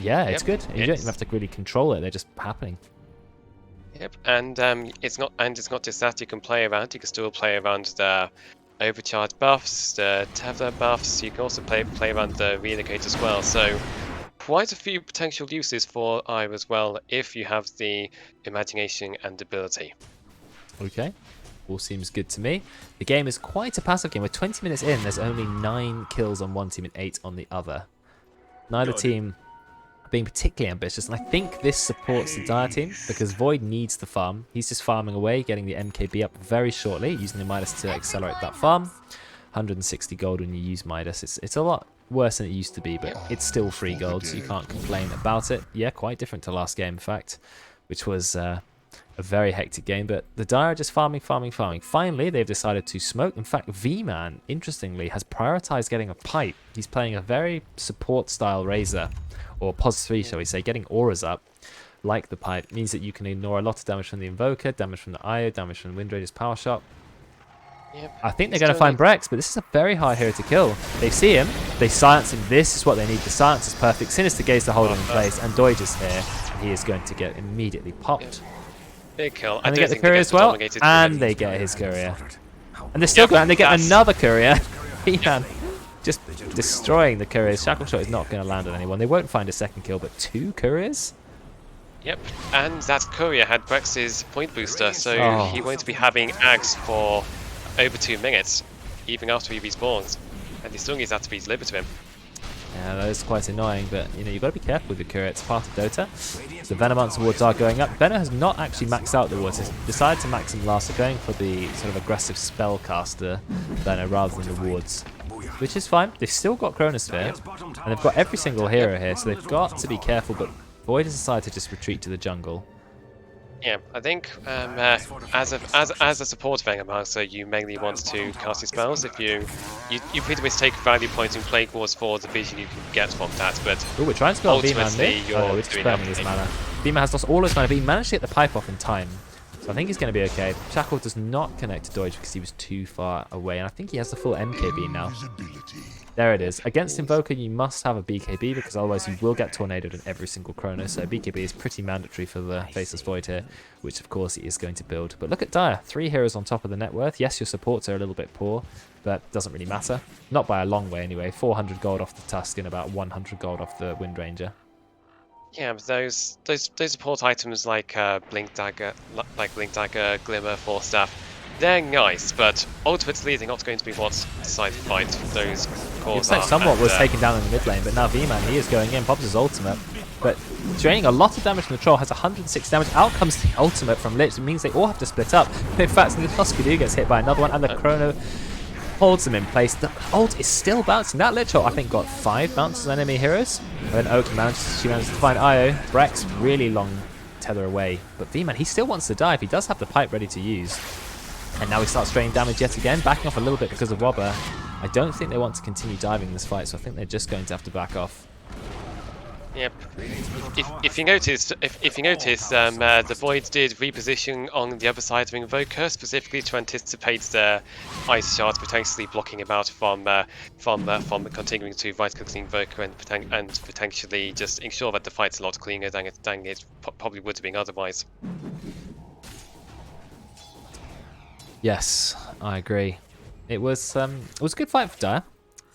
Yeah, it's good. You don't even have to really control it. They're just happening. Yep, and it's not just that. You can play around. You can still play around the overcharge buffs, the tether buffs. You can also play around the relocate as well. So quite a few potential uses for Ire as well if you have the imagination and ability. Okay, all seems good to me. The game is quite a passive game. We're 20 minutes in. There's only 9 kills on one team and 8 on the other. Neither team being particularly ambitious, and I think this supports the Dire team because Void needs the farm. He's just farming away, getting the MKB up very shortly, using the Midas to accelerate that farm. 160 gold when you use Midas. It's a lot worse than it used to be, but it's still free gold, so you can't complain about it. Yeah, quite different to last game, in fact, which was a very hectic game, but the Dire are just farming. Finally, they've decided to smoke. In fact, V-Man, interestingly, has prioritized getting a pipe. He's playing a very support-style Razor, or Pos 3, shall we say, getting auras up, like the pipe, means that you can ignore a lot of damage from the Invoker, damage from the IO, damage from the Windrager's Power Shot. Yep. I think they're going to find Brex, but this is a very hard hero to kill. They see him, they silence him. This is what they need. The silence is perfect. Sinister Gaze to hold him in place, and Doige is here, and he is going to get immediately popped. Big kill. And they get the courier as well, and they get his courier. And they're still going, and they get another courier. V-Man just destroying the couriers. Shackle Shot is not going to land on anyone. They won't find a second kill, but 2 couriers? Yep, and that courier had Brex's point booster, so Oh. he won't be having Ags for over 2 minutes, even after he respawns. And he still needs that to be delivered to him. Yeah, that is quite annoying, but you know, you've got to be careful with your courier. It's part of Dota. The Venomancer wards are going up. Benno has not actually maxed out the wards. He's decided to max them last, so going for the sort of aggressive spellcaster Benno rather than the wards, which is fine. They've still got Chronosphere, and they've got every single hero here, so they've got to be careful, but Void has decided to just retreat to the jungle. Yeah, I think as a support Venomancer, you mainly want to cast your spells. If you pretty much take value points in Plague Wars for the vision you can get from that, but Oh, we're trying to go on V-Man ultimately mid. you're Oh no, we're just doing burning his nothing. mana. V-Man has lost all his mana, but he managed to get the pipe off in time. So I think he's going to be okay. Shackle does not connect to Dodge because he was too far away, and I think he has the full MKB now. There it is. Against Invoker, you must have a BKB because otherwise you will get tornadoed in every single chrono. So BKB is pretty mandatory for the Faceless Void here, which of course he is going to build. But look at Dire, 3 heroes on top of the net worth. Yes, your supports are a little bit poor, but doesn't really matter. Not by a long way anyway. 400 gold off the Tusk and about 100 gold off the Wind Ranger. Yeah, but those support items like Blink Dagger, Glimmer, Force Staff, they're nice, but ultimately they're not going to be what decide the fight. Those cores Looks like are, somewhat and, was taken down in the mid lane, but now V-Man, he is going in, pops his ultimate, but draining a lot of damage from the troll, has 106 damage. Out comes the ultimate from Lich, it means they all have to split up. In fact, the Tuskadoo gets hit by another one, and the Chrono holds them in place. The ult is still bouncing. That Lich ult, I think, got 5 bounces on enemy heroes. And then Oak manages to find Io. Brex, really long tether away. But V-Man, he still wants to dive. He does have the pipe ready to use. And now he starts draining damage yet again, backing off a little bit because of Wobber. I don't think they want to continue diving this fight, so I think they're just going to have to back off. Yep. If you notice, the Void did reposition on the other side of Invoker specifically to anticipate the ice shards potentially blocking him out from continuing to right-click the Invoker and potentially just ensure that the fight's a lot cleaner than it probably would have been otherwise. Yes, I agree. It was a good fight for Dire.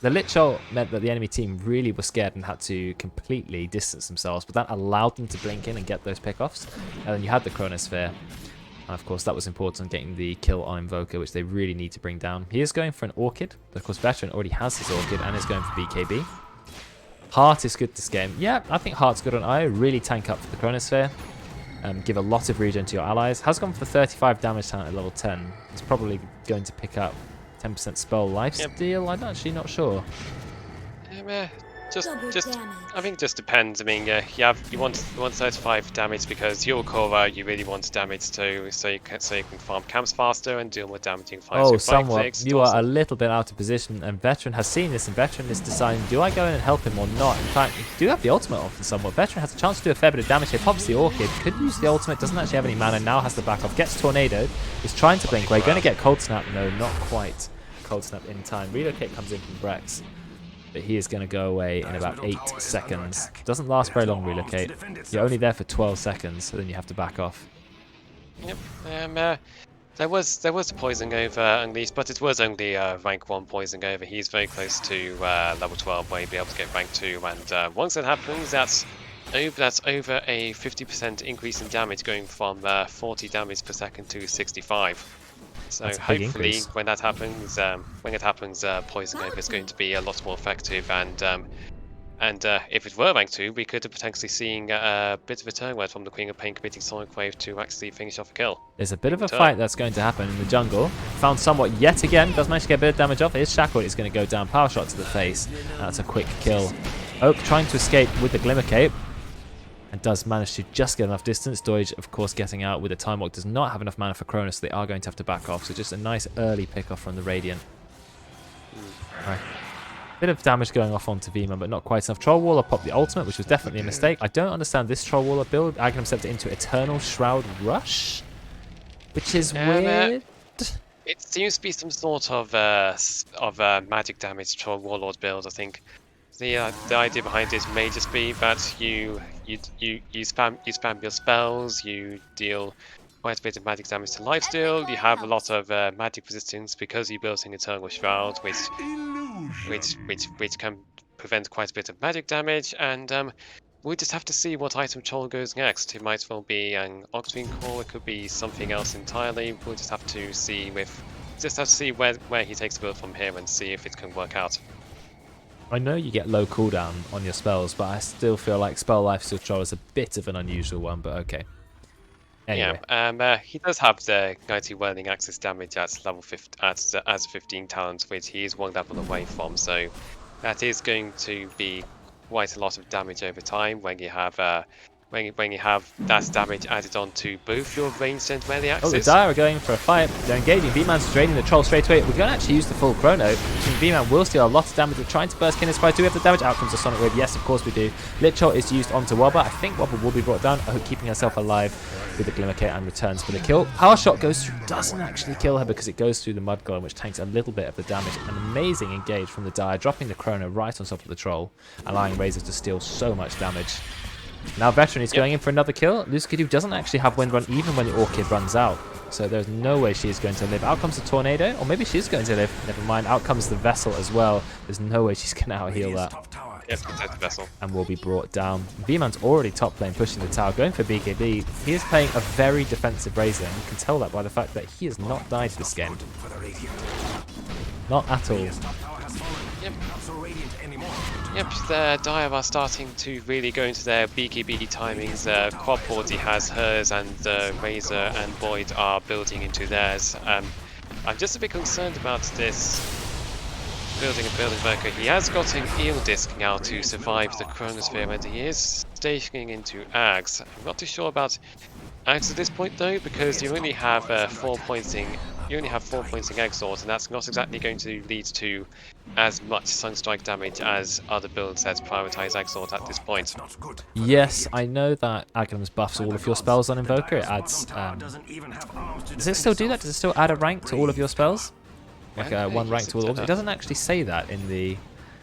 The Lich ult meant that the enemy team really were scared and had to completely distance themselves, but that allowed them to blink in and get those pickoffs. And then you had the Chronosphere. And of course, that was important, getting the kill on Invoker, which they really need to bring down. He is going for an Orchid. But of course, Veteran already has his Orchid and is going for BKB. Heart is good this game. Yeah, I think Heart's good on Io. Really tank up for the Chronosphere. Give a lot of regen to your allies. Has gone for 35 damage talent at level 10. It's probably going to pick up 10% spell lifesteal. I'm actually not sure. I think it just depends. I mean, you want 35 damage because your Korra you really want damage too, so you can farm camps faster and deal more damaging fights. Oh, somewhat. You are a little bit out of position, and Veteran has seen this, and Veteran is deciding, do I go in and help him or not? In fact, you do have the ultimate off somewhat. Veteran has a chance to do a fair bit of damage here. Pops the Orchid, could use the ultimate, doesn't actually have any mana, now has the back off, gets tornadoed, is trying to blink away, going to get Cold Snap, no, not quite. Cold Snap in time. Relocate comes in from Brex. But he is going to go away in about 8 seconds. Doesn't last very long, relocate. You're only there for 12 seconds, so then you have to back off. Yep. There was a poison over unleashed, but it was only rank 1 poison over. He's very close to level 12, where he'll be able to get rank 2. And once that happens, that's over a 50% increase in damage, going from 40 damage per second to 65. So hopefully, when that happens, poison over is going to be a lot more effective, and if it were rank 2, we could have potentially seen a bit of a turn from the Queen of Pain committing Sonic Wave to actually finish off a kill. There's a bit of a fight that's going to happen in the jungle. Found somewhat yet again, does manage to get a bit of damage off. His Shackle is going to go down, power shot to the face. That's a quick kill. Oak trying to escape with the Glimmer Cape, and does manage to just get enough distance. Doige, of course, getting out with a Time Walk, does not have enough mana for Cronus, so they are going to have to back off. So just a nice early pick-off from the Radiant. Right. Bit of damage going off onto V-Man, but not quite enough. Troll Waller popped the ultimate, which was definitely a mistake. I don't understand this Troll Waller build. Aghanim stepped it into Eternal Shroud Rush, which is weird. It seems to be some sort of magic damage Troll Warlord build, I think. The idea behind it may just be that you spam your spells, you deal quite a bit of magic damage to lifesteal, you have a lot of magic resistance because you built an Eternal Shroud, which can prevent quite a bit of magic damage, and we'll just have to see what item Troll goes next. It might well be an Octane Core, it could be something else entirely. We'll just have to see where he takes the build from here and see if it can work out. I know you get low cooldown on your spells, but I still feel like spell lifesteal Troll is a bit of an unusual one, but okay. Anyway. Yeah, he does have the 90 whirling axis damage at level 50, as 15 talent, which he is one level away from, so that is going to be quite a lot of damage over time when you have when you have that damage added on to both your ranged and melee axes. Oh, the Dire are going for a fight. They're engaging. V-Man's draining the Troll straight away. We're going to actually use the full Chrono. V-Man will steal a lot of damage. We're trying to burst Kinnis Fire. Do we have the damage? Out comes the Sonic Wave. Yes, of course we do. Lich Troll is used onto Wobber. I think Wobber will be brought down, keeping herself alive with the Glimmer Kit and returns for the kill. Power Shot goes through. Doesn't actually kill her because it goes through the Mud Golem, which tanks a little bit of the damage. An amazing engage from the Dire, dropping the Chrono right on top of the Troll, allowing Razor to steal so much damage. Now Veteran is going in for another kill. Luskadu doesn't actually have Wind Run even when the Orchid runs out. So there's no way she is going to live. Out comes the Tornado, or maybe she is going to live. Never mind. Out comes the Vessel as well. There's no way she's going to out-heal that. Yep, protect the Vessel. And will be brought down. V-Man's already top lane pushing the tower, going for BKB. He is playing a very defensive Razor, and you can tell that by the fact that he has not died this game. Not at all. Yep, the Dire are starting to really go into their BKB timings. Quad Porty has hers, and Razor and Void are building into theirs. I'm just a bit concerned about this building worker. He has got an Eel Disc now to survive the Chronosphere, and he is stationing into Ags. I'm not too sure about Ags at this point though, because you only have 4 points in Exort, and that's not exactly going to lead to as much Sunstrike damage as other builds that prioritize Exort at this point. Yes, I know that Aghanim's buffs all of your spells on Invoker. It adds... does it still do that? Does it still add a rank to all of your spells? Like one rank to all of them? It doesn't actually say that in the...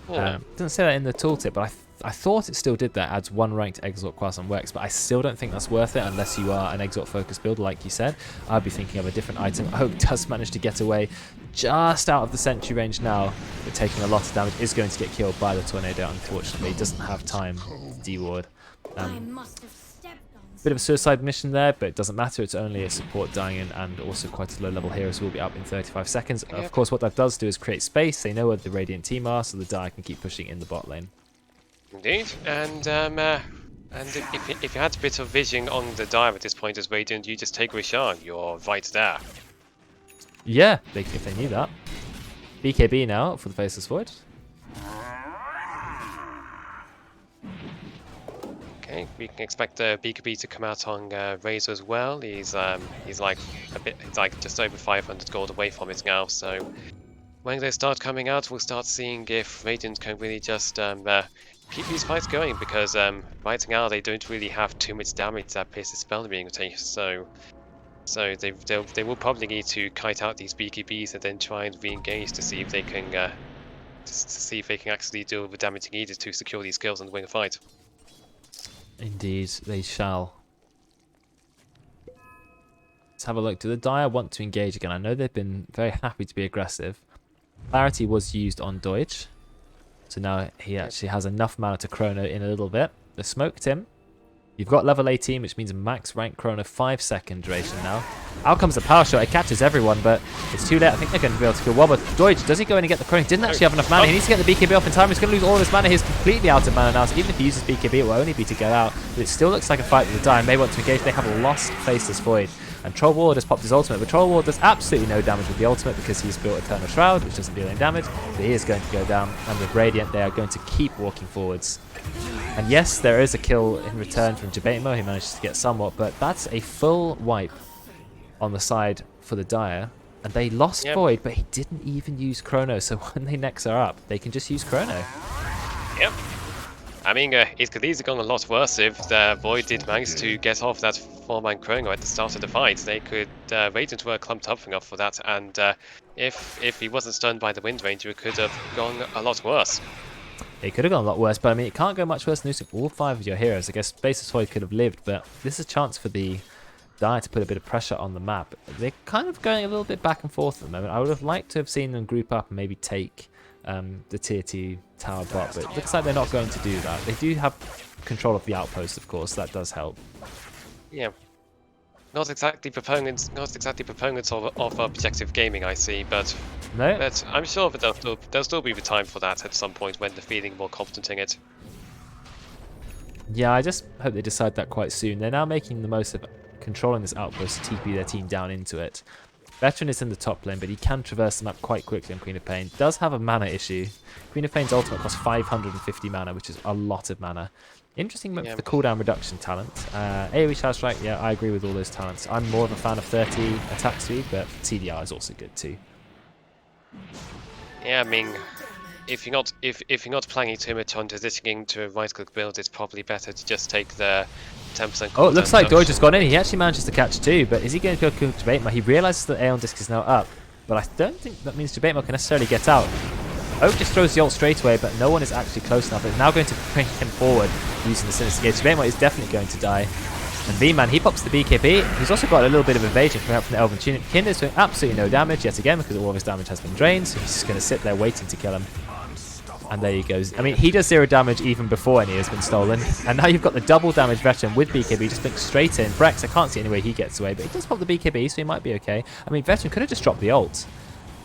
it doesn't say that in the tooltip, but I thought it still did that, adds one rank to Exort class on Wex, but I still don't think that's worth it unless you are an Exort focused builder like you said. I'd be thinking of a different item. Oak does manage to get away just out of the sentry range now, but taking a lot of damage, is going to get killed by the Tornado unfortunately. He doesn't have time to D-ward. Bit of a suicide mission there, but it doesn't matter. It's only a support dying in, and also quite a low level hero, so we'll be up in 35 seconds. Of course, what that does do is create space. They know where the Radiant team are, so the Dire can keep pushing in the bot lane. Indeed, and if you had a bit of vision on the Dire at this point as Radiant, you just take Rishon. You're right there. Yeah, if they knew that. BKB now for the Faceless Void. Okay, we can expect BKB to come out on Razor as well. He's like just over 500 gold away from it now. So when they start coming out, we'll start seeing if Radiant can really just keep these fights going, because right now they don't really have too much damage that pierces spell being taken. So they will probably need to kite out these BKBs and then try and re-engage to see if they can actually deal with the damage needed to secure these kills and win a fight. Indeed, they shall. Let's have a look. Do the Dire want to engage again? I know they've been very happy to be aggressive. Clarity was used on Deutsch, so now he actually has enough mana to Chrono in a little bit. They smoked him. You've got level 18, which means max rank Chrono 5-second duration now. Out comes the power shot. It catches everyone, but it's too late. I think they're going to be able to kill Wobber. Deutsch, does he go in and get the Chrono? He didn't actually have enough mana. He needs to get the BKB off in time. He's going to lose all his mana. He's completely out of mana now, so even if he uses BKB, it will only be to get out. But it still looks like a fight with the Dire. May want to engage. They have lost Faceless Void. And Troll Ward has popped his ultimate, but Troll Ward does absolutely no damage with the ultimate because he's built Eternal Shroud, which doesn't deal any damage. But he is going to go down, and with Radiant, they are going to keep walking forwards. And yes, there is a kill in return from Jabamo. He manages to get somewhat, but that's a full wipe on the side for the Dire. And they lost Void, but he didn't even use Chrono, so when they next are up, they can just use Chrono. Yep. I mean, it could easily gone a lot worse if the Void did manage to get off that 4-man Chrono at the start of the fight. They could, Radiant were clumped up enough for that, and if he wasn't stunned by the Wind Ranger, it could have gone a lot worse. It could have gone a lot worse, but I mean, it can't go much worse than losing all 5 of your heroes. I guess Faceless Void could have lived, but this is a chance for the Dire to put a bit of pressure on the map. They're kind of going a little bit back and forth at the moment. I would have liked to have seen them group up and maybe take the tier 2 tower bot, but it looks like they're not going to do that. They do have control of the outpost, of course. That does help. Yeah. Not exactly proponents of objective gaming, I see, but No? I'm sure that there'll still be the time for that at some point when they're feeling more confident in it. Yeah, I just hope they decide that quite soon. They're now making the most of controlling this outpost to TP their team down into it. Veteran is in the top lane, but he can traverse the map quite quickly on Queen of Pain. Does have a mana issue. Queen of Pain's ultimate costs 550 mana, which is a lot of mana. Interesting for the cooldown reduction talent. AoE Shadow Strike, yeah, I agree with all those talents. I'm more of a fan of 30 attack speed, but CDR is also good too. Yeah, I mean, if you're not planning too much on transitioning to a right-click build, it's probably better to just take the 10% cooldown. Oh, it looks like reduction. Doge has gone in. He actually manages to catch 2, but is he going to go kill Jabate? He realises that Aeon Disc is now up, but I don't think that means Jabate can necessarily get out. Oak just throws the ult straight away, but no one is actually close enough. It's now going to bring him forward using the Sinister Gauge. Jabate is definitely going to die. And V-Man, he pops the BKB. He's also got a little bit of evasion coming out from the Elven Tunic. Kinder's doing absolutely no damage yet again because all of his damage has been drained, so he's just going to sit there waiting to kill him. And there he goes. I mean, he does 0 damage even before any has been stolen. And now you've got the double damage Veteran with BKB just being straight in. Brex, I can't see any way he gets away, but he does pop the BKB, so he might be okay. I mean, Veteran could have just dropped the ult.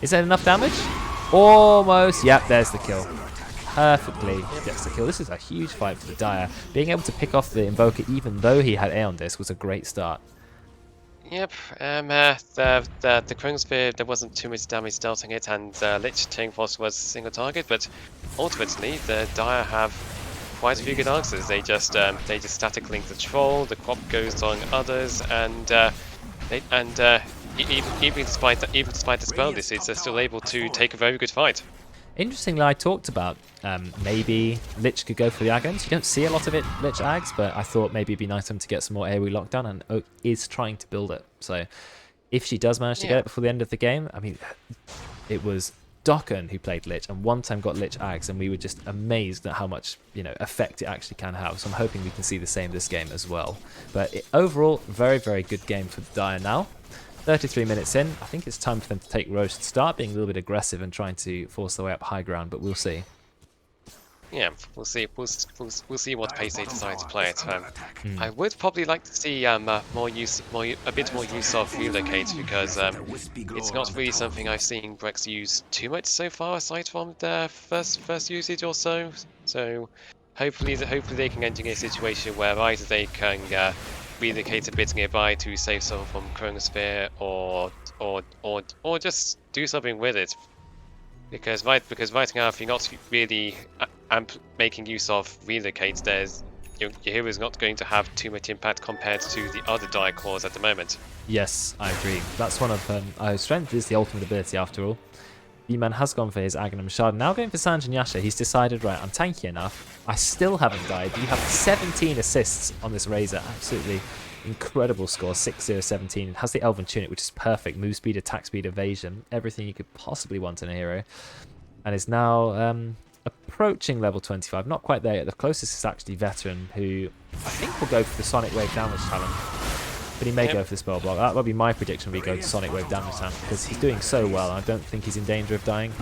Is that enough damage? Almost. Yep, there's the kill. Perfectly gets the kill. This is a huge fight for the Dire. Being able to pick off the Invoker even though he had Aeon Disc was a great start. Yep, the Chronosphere, there wasn't too much damage starting it, and Lich Chain Force was a single target, but ultimately the Dire have quite a few good answers. They just static link the Troll, the Crop goes on others, and even despite the spell distance, they're still able to take a very good fight. Interestingly, I talked about maybe Lich could go for the Agons. You don't see a lot of it, Lich Ags, but I thought maybe it'd be nice for him to get some more AoE lockdown, and Oak is trying to build it. So if she does manage to get it before the end of the game, I mean, it was Dokkan who played Lich and one time got Lich Ags, and we were just amazed at how much effect it actually can have. So I'm hoping we can see the same this game as well. But overall, very, very good game for the Dire now. 33 minutes in, I think it's time for them to take Roche to start being a little bit aggressive and trying to force their way up high ground, but we'll see. Yeah, we'll see. We'll see what pace they decide to play it. I would probably like to see a bit more use of relocate, because it's not really something I've seen Brex use too much so far, aside from their first usage or so. So hopefully they can engineer a situation where either they can relocate a bit nearby to save someone from Chronosphere, or just do something with it. Because right now, if you're not really making use of relocate, your hero is not going to have too much impact compared to the other Dire cores at the moment. Yes, I agree. That's one of our strength is the ultimate ability after all. V-Man has gone for his Aghanim Shard. Now going for Sanj and Yasha, he's decided, right, I'm tanky enough. I still haven't died. You have 17 assists on this Razor. Absolutely incredible score. 6-0-17. It has the Elven Tunic, which is perfect. Move speed, attack speed, evasion. Everything you could possibly want in a hero. And is now approaching level 25. Not quite there yet. The closest is actually Veteran, who I think will go for the Sonic Wave damage talent. But he may go for the spell block. That would be my prediction if we go to Sonic Wave damage talent, because he's doing so well. I don't think he's in danger of dying.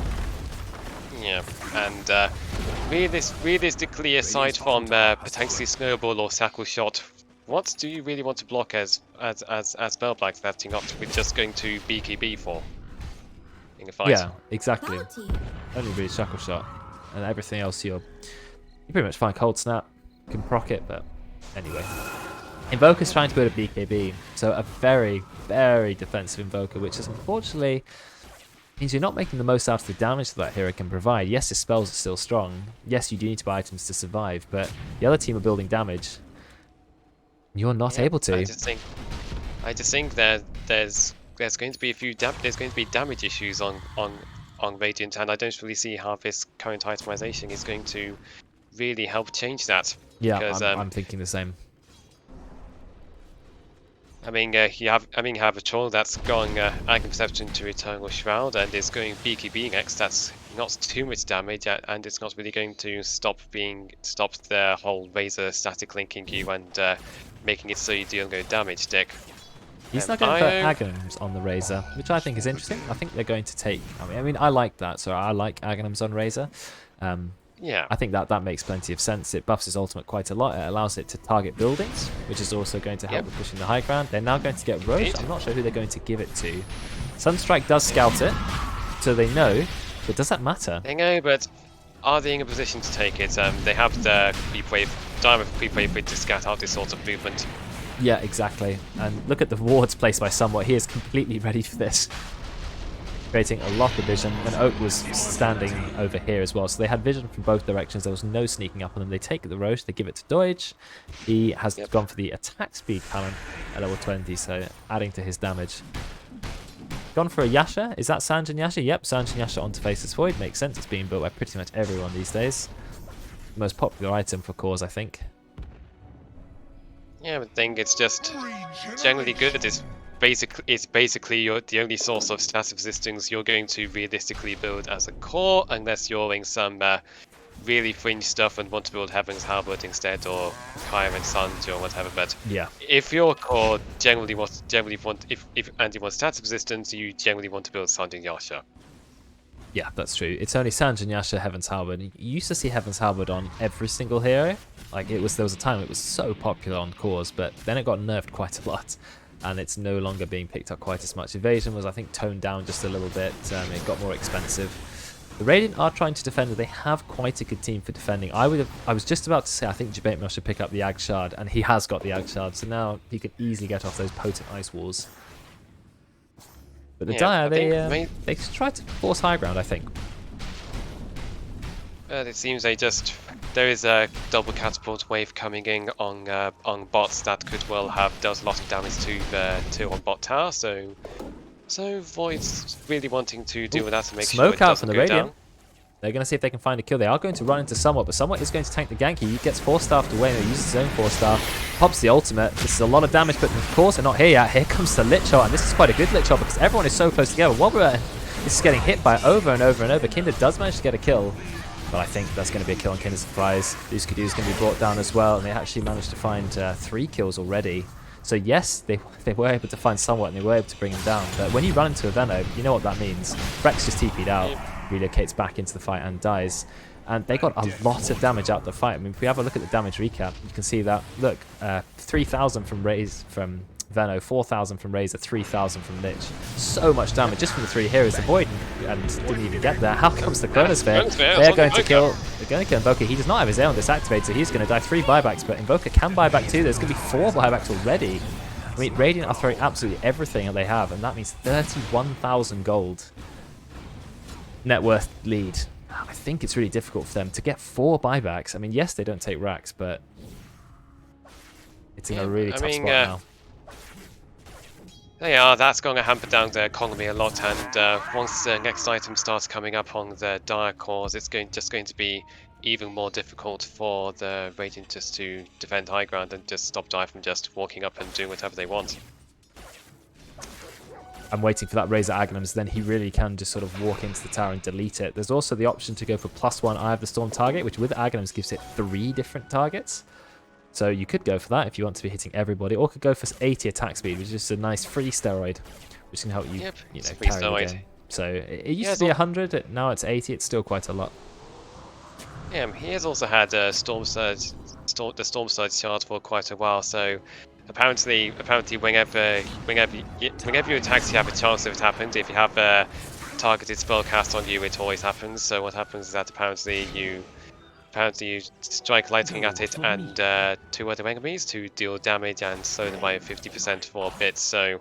Yeah, and realistically, aside from potentially Snowball or Shackle Shot, what do you really want to block as spell blocks that you're not just going to BKB for in a fight? Yeah, exactly. Only really Shackle Shot, and everything else you're pretty much fine. Cold Snap, you can proc it, but anyway. Invoker's trying to build a BKB, so a very, very defensive Invoker, which is unfortunately means you're not making the most out of the damage that hero can provide. Yes, his spells are still strong. Yes, you do need to buy items to survive, but the other team are building damage. You're not able to. I just think that there's going to be damage issues on Radiant, and I don't really see how this current itemization is going to really help change that. Yeah, because, I'm thinking the same. I mean, you have a troll that's going Aghanim Perception to Eternal Shroud and is going BKB next. That's not too much damage, and it's not really going to stop the whole Razor static linking you and making it so you deal no damage deck. He's not going for Aghanims on the Razor, which I think is interesting. I think they're going to take. I mean, I like that. So I like Aghanims on Razor. Yeah. I think that makes plenty of sense. It buffs his ultimate quite a lot. It allows it to target buildings, which is also going to help with pushing the high ground. They're now going to get Roche. I'm not sure who they're going to give it to. Sunstrike does scout it, so they know. But does that matter? They know, but are they in a position to take it? They have the creep wave, diamond creep wave to scout out this sort of movement. Yeah, exactly. And look at the wards placed by Somewhat. He is completely ready for this. Creating a lot of vision, and Oak was standing over here as well, so they had vision from both directions. There was no sneaking up on them. They take the Roche, they give it to Deutsch. He has gone for the attack speed talent at level 20, so adding to his damage. Gone for a Yasha. Is that Sanjin Yasha? Yep, Sanjin Yasha onto Faceless Void. Makes sense. It's being built by pretty much everyone these days. Most popular item for cores, I think. Yeah, I think it's just generally good. It's basically the only source of status resistance you're going to realistically build as a core, unless you're in some really fringe stuff and want to build Heaven's Halberd instead, or Kyre and Sanj or whatever. But Yeah, if your core generally wants if Andy wants status resistance, you generally want to build Sanj and Yasha. yeah, that's true. It's only Sanjin Yasha, Heaven's Halberd. You used to see Heaven's Halberd on every single hero. Like there was a time it was so popular on cores, but then it got nerfed quite a lot. And it's no longer being picked up quite as much. Evasion was, I think, toned down just a little bit. It got more expensive. The Radiant are trying to defend. They have quite a good team for defending. I was just about to say I think Jabatemel should pick up the Ag Shard, and he has got the Ag Shard, so now he can easily get off those potent ice walls. But the Dire, they try to force high ground, I think. It seems there is a double catapult wave coming in on bots that could well have dealt a lot of damage to the tier 1 bot tower. So Void's really wanting to deal with that to make sure it doesn't go down. They're going to see if they can find a kill. They are going to run into Somewhat, but Somewhat is going to tank the gank. He gets 4-staffed away, and he uses his own 4-staff. Pops the ultimate. This is a lot of damage, but of course they're not here yet. Here comes the Lich Shot, and this is quite a good Lich Shot because everyone is so close together. Wobber is getting hit by over and over and over. Kinder does manage to get a kill, but I think that's going to be a kill on Kinder's surprise. Uskadu is going to be brought down as well, and they actually managed to find 3 kills already. So yes, they were able to find Somewhat, and they were able to bring him down. But when you run into a Veno, you know what that means. Rex just TP'd out, relocates back into the fight and dies. And they got a lot of damage out of the fight. I mean, if we have a look at the damage recap, you can see that, look, 3,000 from Raze from Veno, 4,000 from Razor, 3,000 from Lich. So much damage just from the 3 heroes. The Void and didn't even get there. How comes the Chronosphere? They're going to kill Invoker. He does not have his Aeon disactivated, so he's going to die 3 buybacks, but Invoker can buy back 2. There's going to be 4 buybacks already. I mean, Radiant are throwing absolutely everything that they have, and that means 31,000 gold net worth lead. I think it's really difficult for them to get 4 buybacks. I mean, yes, they don't take racks, but it's in a really tough spot now. That's going to hamper down their economy a lot, and once the next item starts coming up on the Dire cores, it's just going to be even more difficult for the Radiant just to defend high ground and just stop Dire from just walking up and doing whatever they want. I'm waiting for that Razor Aghanims, then he really can just sort of walk into the tower and delete it. There's also the option to go for +1 Eye of the Storm target, which with Aghanims gives it 3 different targets. So you could go for that if you want to be hitting everybody, or could go for 80 attack speed, which is just a nice free steroid, which can help you, you know, carry the game. So it used to be 100, now it's 80. It's still quite a lot. Yeah, he has also had the Storm Surge shard for quite a while. So apparently, whenever you attack, you have a chance of it happened. If you have a targeted spell cast on you, it always happens. So what happens is that apparently you strike lightning at it and 2 other enemies to deal damage and slow them by 50% for a bit. So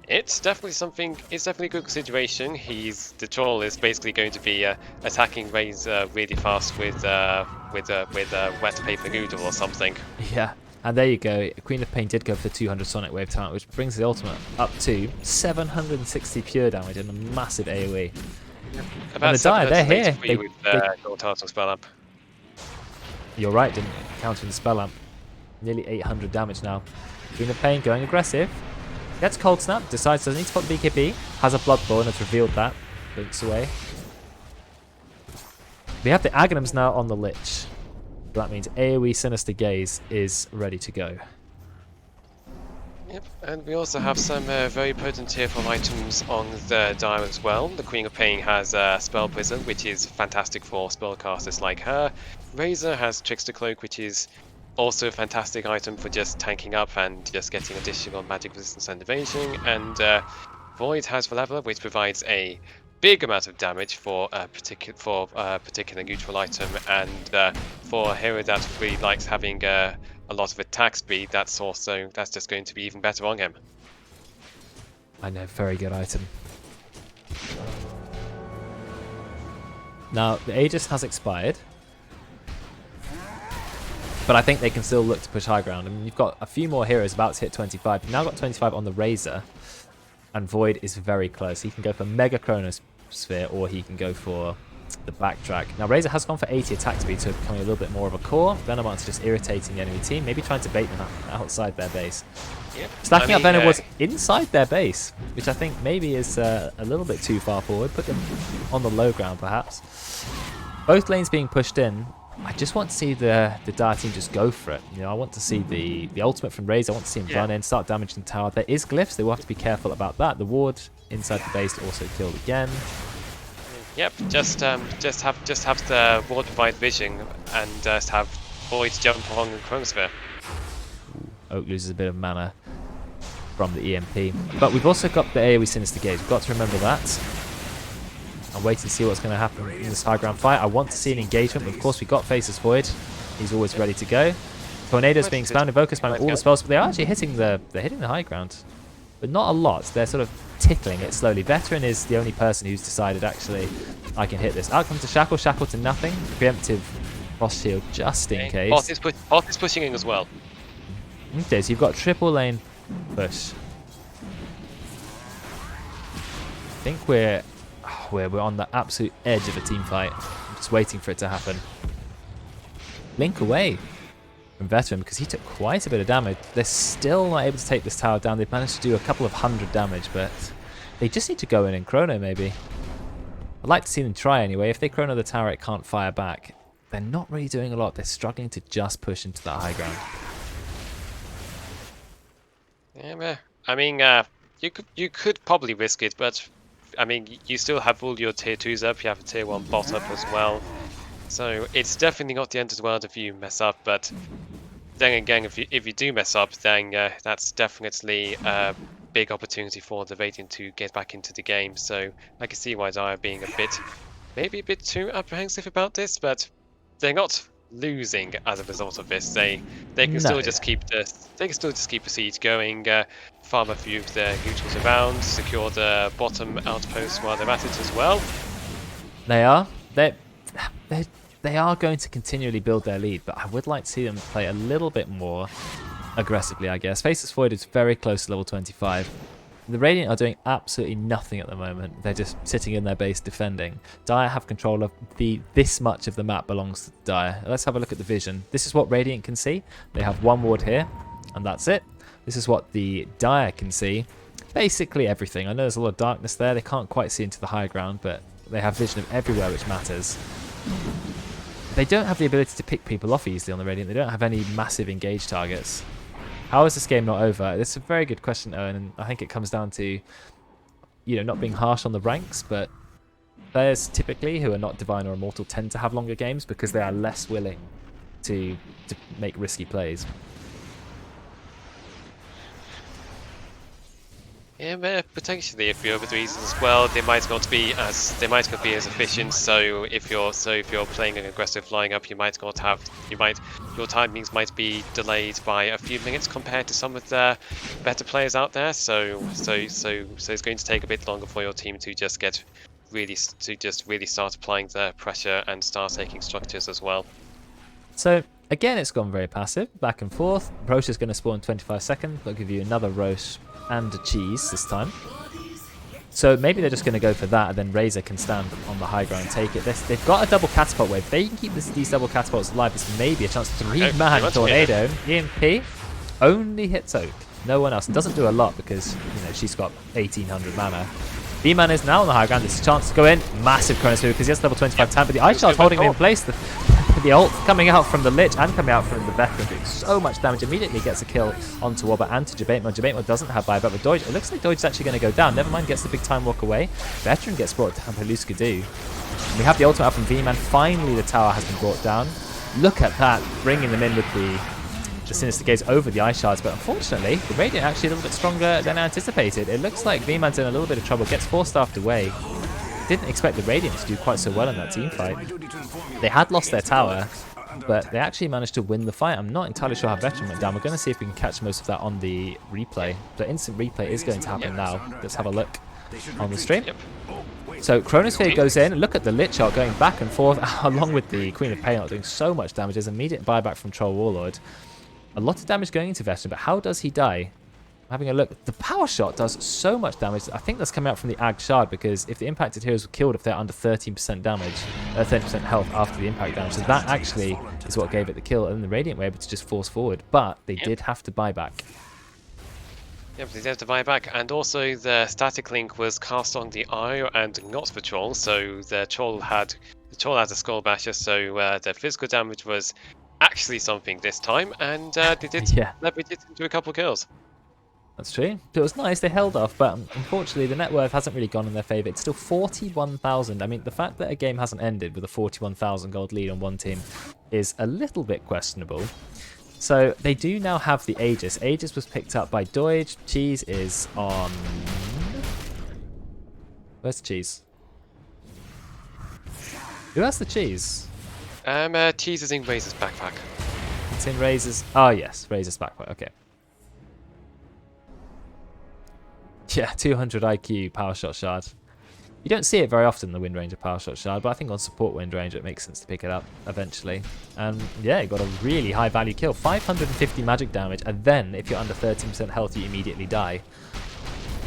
it's definitely something. It's definitely a good situation. The troll is basically going to be attacking Raze really fast with wet paper noodle or something. Yeah. And there you go. Queen of Pain did go for the 200 Sonic Wave talent, which brings the ultimate up to 760 pure damage and a massive AoE. About and the Dire, they're here. With spell up. You're right, didn't counter the spell amp. Nearly 800 damage now. Queen of Pain going aggressive. Gets Cold Snap, decides doesn't need to put the BKB. Has a Bloodborne, has revealed that. Blinks away. We have the Aghanims now on the Lich. That means AoE Sinister Gaze is ready to go. Yep, and we also have some very potent tier 4 items on the Dire as well. The Queen of Pain has Spell Prison, which is fantastic for spellcasters like her. Razor has Trickster Cloak, which is also a fantastic item for just tanking up and just getting additional magic resistance and evasion. And Void has Leveler, which provides a big amount of damage for a particular neutral item, and for a hero that really likes having a lot of attack speed, that's just going to be even better on him. I know, very good item. Now the Aegis has expired, but I think they can still look to push high ground. I mean, you've got a few more heroes about to hit 25. You've now got 25 on the Razor, and Void is very close. He can go for Mega Chronosphere, or he can go for the backtrack. Now Razor has gone for 80 attack speed, so becoming a little bit more of a core. Venomont's just irritating the enemy team, maybe trying to bait them outside their base. Yep. Stacking up Venom was inside their base, which I think maybe is a little bit too far forward. Put them on the low ground perhaps. Both lanes being pushed in. I just want to see the Dire team just go for it. You know, I want to see the ultimate from Razor. I want to see him run in, start damaging the tower. There is glyphs, they will have to be careful about that. The ward inside the base also killed again. Yep, just have the ward provide vision and just have Void jump along the Chronosphere. Oak loses a bit of mana from the EMP. But we've also got the AoE Sinister Gaze. We've got to remember that. I'm waiting to see what's going to happen in this high ground fight. I want to see an engagement, but of course we got Faceless Void. He's always ready to go. Tornado's being spammed, Invoker spamming all the spells, but they're actually hitting the high ground. But not a lot. They're sort of tickling it slowly. Veteran is the only person who's decided, actually, I can hit this. Out comes the Shackle, Shackle to nothing. Preemptive Frost Shield just in case. Bot is pushing in as well. Okay, so you've got triple lane push. I think we're on the absolute edge of a team fight. I'm just waiting for it to happen. Blink away from Veteran because he took quite a bit of damage. They're still not able to take this tower down. They've managed to do a couple of 100 damage, but they just need to go in and chrono maybe. I'd like to see them try anyway. If they chrono the tower, it can't fire back. They're not really doing a lot. They're struggling to just push into that high ground. Yeah, I mean, you could probably risk it, but I mean, you still have all your tier 2s up. You have a tier 1 bot up as well. So it's definitely not the end of the world if you mess up, but then again, if you do mess up, then that's definitely a big opportunity for the Radiant to get back into the game. So I can see why Dire being maybe a bit too apprehensive about this, but they're not losing as a result of this. They can still just keep the siege going, farm a few of their neutrals around, secure the bottom outpost while they're at it as well. They are. They are going to continually build their lead, but I would like to see them play a little bit more aggressively, I guess. Faceless Void is very close to level 25. The Radiant are doing absolutely nothing at the moment. They're just sitting in their base defending. Dire have control of this much of the map belongs to Dire. Let's have a look at the vision. This is what Radiant can see. They have one ward here, and that's it. This is what the Dire can see. Basically everything. I know there's a lot of darkness there. They can't quite see into the high ground, but they have vision of everywhere, which matters. They don't have the ability to pick people off easily on the Radiant. They don't have any massive engaged targets. How is this game not over? This is a very good question, Owen, and I think it comes down to, you know, not being harsh on the ranks, but players typically who are not Divine or Immortal tend to have longer games because they are less willing to make risky plays. Yeah, potentially a few other reasons as well. They might not be as efficient. So if you're playing an aggressive lineup, your timings might be delayed by a few minutes compared to some of the better players out there. So it's going to take a bit longer for your team to just really start applying the pressure and start taking structures as well. So again, it's gone very passive, back and forth. Roche is going to spawn in 25 seconds. They'll give you another Roche and a cheese this time. So maybe they're just going to go for that, and then Razor can stand on the high ground and take it. They've got a double catapult wave. If they can keep these double catapults alive, there's maybe a chance. 3-man tornado. EMP only hits Oak. No one else. It doesn't do a lot because, you know, she's got 1800 mana. B-Man is now on the high ground. There's a chance to go in. Massive Chronosphere because he has level 25 tank, but the Ice Shard's holding him in place. The the ult coming out from the Lich and coming out from the Veteran, doing so much damage. Immediately gets a kill onto Wobber and to Jabetmo. Jabetmo doesn't have buyback, but Doge, it looks like Doge is actually going to go down. Nevermind gets the big time walk away. Veteran gets brought down by Luskadu. We have the ultimate out from V-Man. Finally, the tower has been brought down. Look at that, bringing them in with the Sinister Gaze over the Ice Shards, but unfortunately, the Radiant actually a little bit stronger than anticipated. It looks like V-Man's in a little bit of trouble, gets 4-staffed away. Didn't expect the Radiant to do quite so well in that team fight. They had lost their tower, but they actually managed to win the fight. I'm not entirely sure how Veteran went down. We're going to see if we can catch most of that on the replay. The instant replay is going to happen now. Let's have a look on the stream. So Chronosphere goes in, look at the Lich art going back and forth, along with the Queen of Pain art doing so much damage. There's immediate buyback from Troll Warlord. A lot of damage going into Veteran, but how does he die? I'm having a look. The power shot does so much damage. I think that's coming out from the Ag Shard, because if the impacted heroes were killed if they're under 13% damage, 30% health after the impact damage, so that actually is what gave it the kill, and the Radiant were able to just force forward, but they did have to buy back. Yep, they have to buy back, and also the static link was cast on the Io and not the Troll, so the Troll had a Skull Basher, so the physical damage was actually something this time, and they did leverage it into a couple of kills. That's true. It was nice, they held off, but unfortunately the net worth hasn't really gone in their favour. It's still 41,000. I mean, the fact that a game hasn't ended with a 41,000 gold lead on one team is a little bit questionable. So they do now have the Aegis. Aegis was picked up by Doige. Cheese is on... Where's the Cheese? Who has the Cheese? Cheese is in Razor's backpack. It's in Razor's... Oh yes, Razor's backpack, okay. Yeah, 200 IQ Power Shot Shard. You don't see it very often, the Wind Ranger Power Shot Shard, but I think on support Wind Ranger it makes sense to pick it up eventually. And yeah, it got a really high value kill. 550 magic damage, and then if you're under 13% health, you immediately die.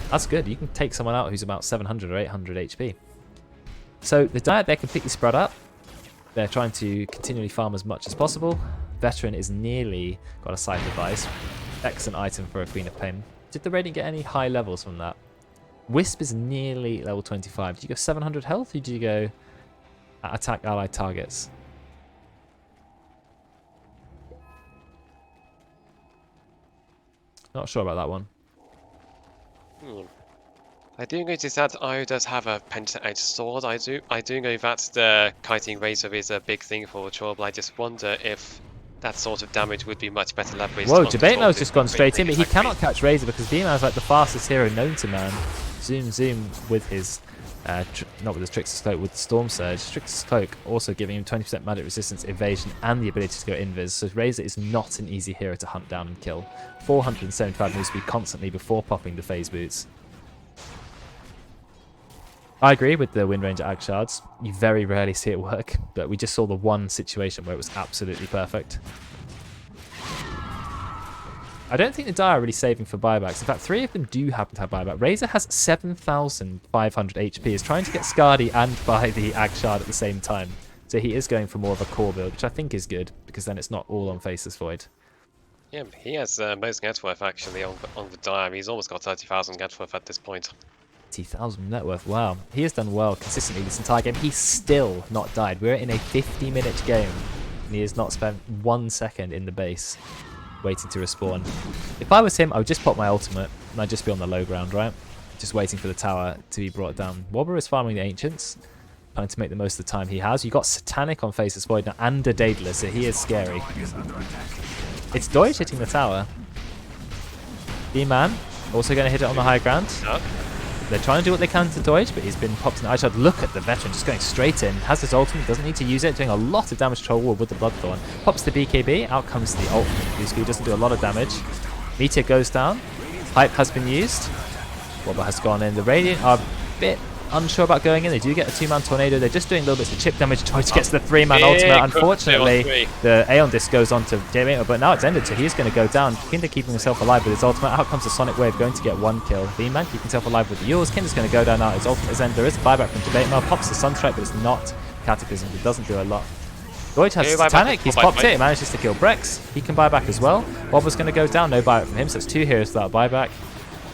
That's good. You can take someone out who's about 700 or 800 HP. So the diet, they're completely spread up. They're trying to continually farm as much as possible. Veteran is nearly got a Scythe Device. Excellent item for a Queen of Pain. Did the Radiant get any high levels from that? Wisp is nearly level 25. Did you go 700 health, or did you go attack allied targets? Not sure about that one. I do notice that Io does have a Penta-Edged Sword. I do know that the Kiting Razor is a big thing for Troll, but I just wonder if that sort of damage would be much better leveraged. Whoa, Jabetmo's just gone straight in, but he cannot catch Razor because Vima is like the fastest hero known to man. Zoom with his, not with his Trickster's Cloak, with the Storm Surge. Trickster's Cloak also giving him 20% magic resistance, evasion, and the ability to go invis. So Razor is not an easy hero to hunt down and kill. 475 move speed constantly before popping the phase boots. I agree with the Wind Ranger Ag Shards. You very rarely see it work, but we just saw the one situation where it was absolutely perfect. I don't think the Dire are really saving for buybacks. In fact, 3 of them do happen to have buyback. Razor has 7,500 HP, is trying to get Skadi and buy the Ag Shard at the same time. So he is going for more of a core build, which I think is good, because then it's not all on Faceless Void. Yeah, he has most net worth actually on the Dire. He's almost got 30,000 net worth at this point. 80,000 net worth, wow. He has done well consistently this entire game. He's still not died. We're in a 50-minute game, and he has not spent 1 second in the base waiting to respawn. If I was him, I would just pop my ultimate, and I'd just be on the low ground, right? Just waiting for the tower to be brought down. Wobber is farming the Ancients, trying to make the most of the time he has. You got Satanic on Faceless Void now, and a Daedalus, so he is scary. It's Doige hitting the tower. D-Man also going to hit it on the high ground. They're trying to do what they can to Doige, but he's been popped in the Ice Shard. Look at the Veteran just going straight in. Has his ultimate, doesn't need to use it, doing a lot of damage to Troll Ward with the Bloodthorn. Pops the BKB, out comes the ult. Luskadu doesn't do a lot of damage. Meteor goes down. Hype has been used. Wobber has gone in. The Radiant are a bit unsure about going in. They do get a 2-man tornado. They're just doing little bits of chip damage. Doige gets the 3-man ultimate. Unfortunately, the Aeon Disc goes on to Jabetmo, but now it's ended, so he's going to go down. Kinder keeping himself alive with his ultimate. Out comes the Sonic Wave, going to get 1 kill. V-Man keeping himself alive with the Yours. Kinder's going to go down now. His ultimate is end. There is a buyback from Jabetmo. Pops the Sunstrike, but it's not Cataclysm. It doesn't do a lot. Doige has Satanic. He's popped it. He manages to kill Brex. He can buy back as well. Wobber's going to go down. No buyback from him, so it's 2 heroes without buyback.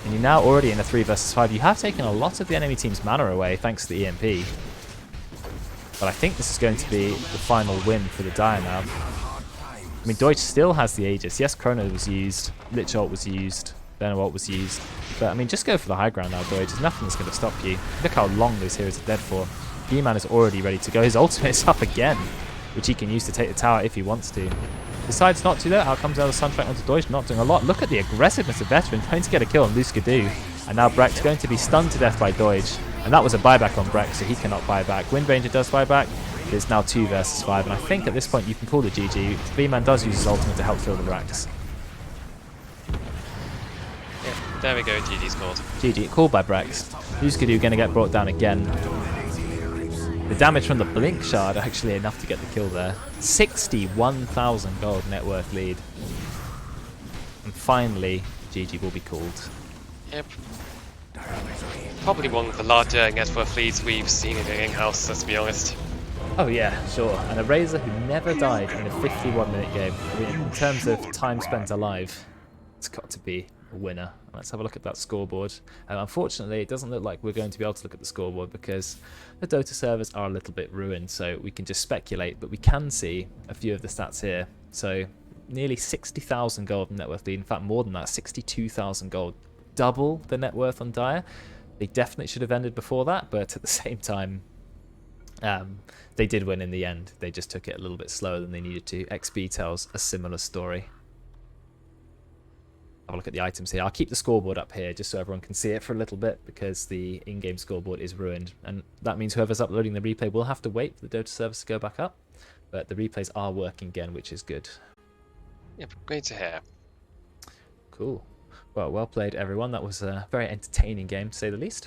And you're now already in a 3 versus 5. You have taken a lot of the enemy team's mana away thanks to the EMP. But I think this is going to be the final win for the Dire now. I mean, Deutsch still has the Aegis. Yes, Chrono was used, Lich Ult was used, Venom Ult was used. But I mean, just go for the high ground now, Deutsch. There's nothing that's going to stop you. Look how long those heroes are dead for. V-Man is already ready to go. His ultimate is up again, which he can use to take the tower if he wants to. Decides not to though. Out comes another Sunstrike onto Deutsch, not doing a lot. Look at the aggressiveness of Veteran, trying to get a kill on Luskadu. And now Breck's going to be stunned to death by Deutsch. And that was a buyback on Breck, so he cannot buy back. Wind Ranger does buy back. It's now 2 versus 5, and I think at this point you can call the GG. V-Man does use his ultimate to help fill the racks. Yeah, there we go, GG scored. GG, called by Brex. Luskadu going to get brought down again. The damage from the Blink Shard actually enough to get the kill there. 61,000 gold net worth lead. And finally, GG will be called. Yep. Probably one of the larger net worth leads we've seen in the Inhouse, let's be honest. Oh yeah, sure. And a Razor who never died in a 51-minute game. I mean, in terms of time spent alive, it's got to be a winner. Let's have a look at that scoreboard. Unfortunately, it doesn't look like we're going to be able to look at the scoreboard because the Dota servers are a little bit ruined, so we can just speculate, but we can see a few of the stats here. So nearly 60,000 gold net worth lead. In fact, more than that, 62,000 gold. Double the net worth on Dire. They definitely should have ended before that, but at the same time, they did win in the end. They just took it a little bit slower than they needed to. XP tells a similar story. Have a look at the items here. I'll keep the scoreboard up here just so everyone can see it for a little bit because the in-game scoreboard is ruined. And that means whoever's uploading the replay will have to wait for the Dota service to go back up. But the replays are working again, which is good. Yep, great to hear. Cool. Well played, everyone. That was a very entertaining game, to say the least.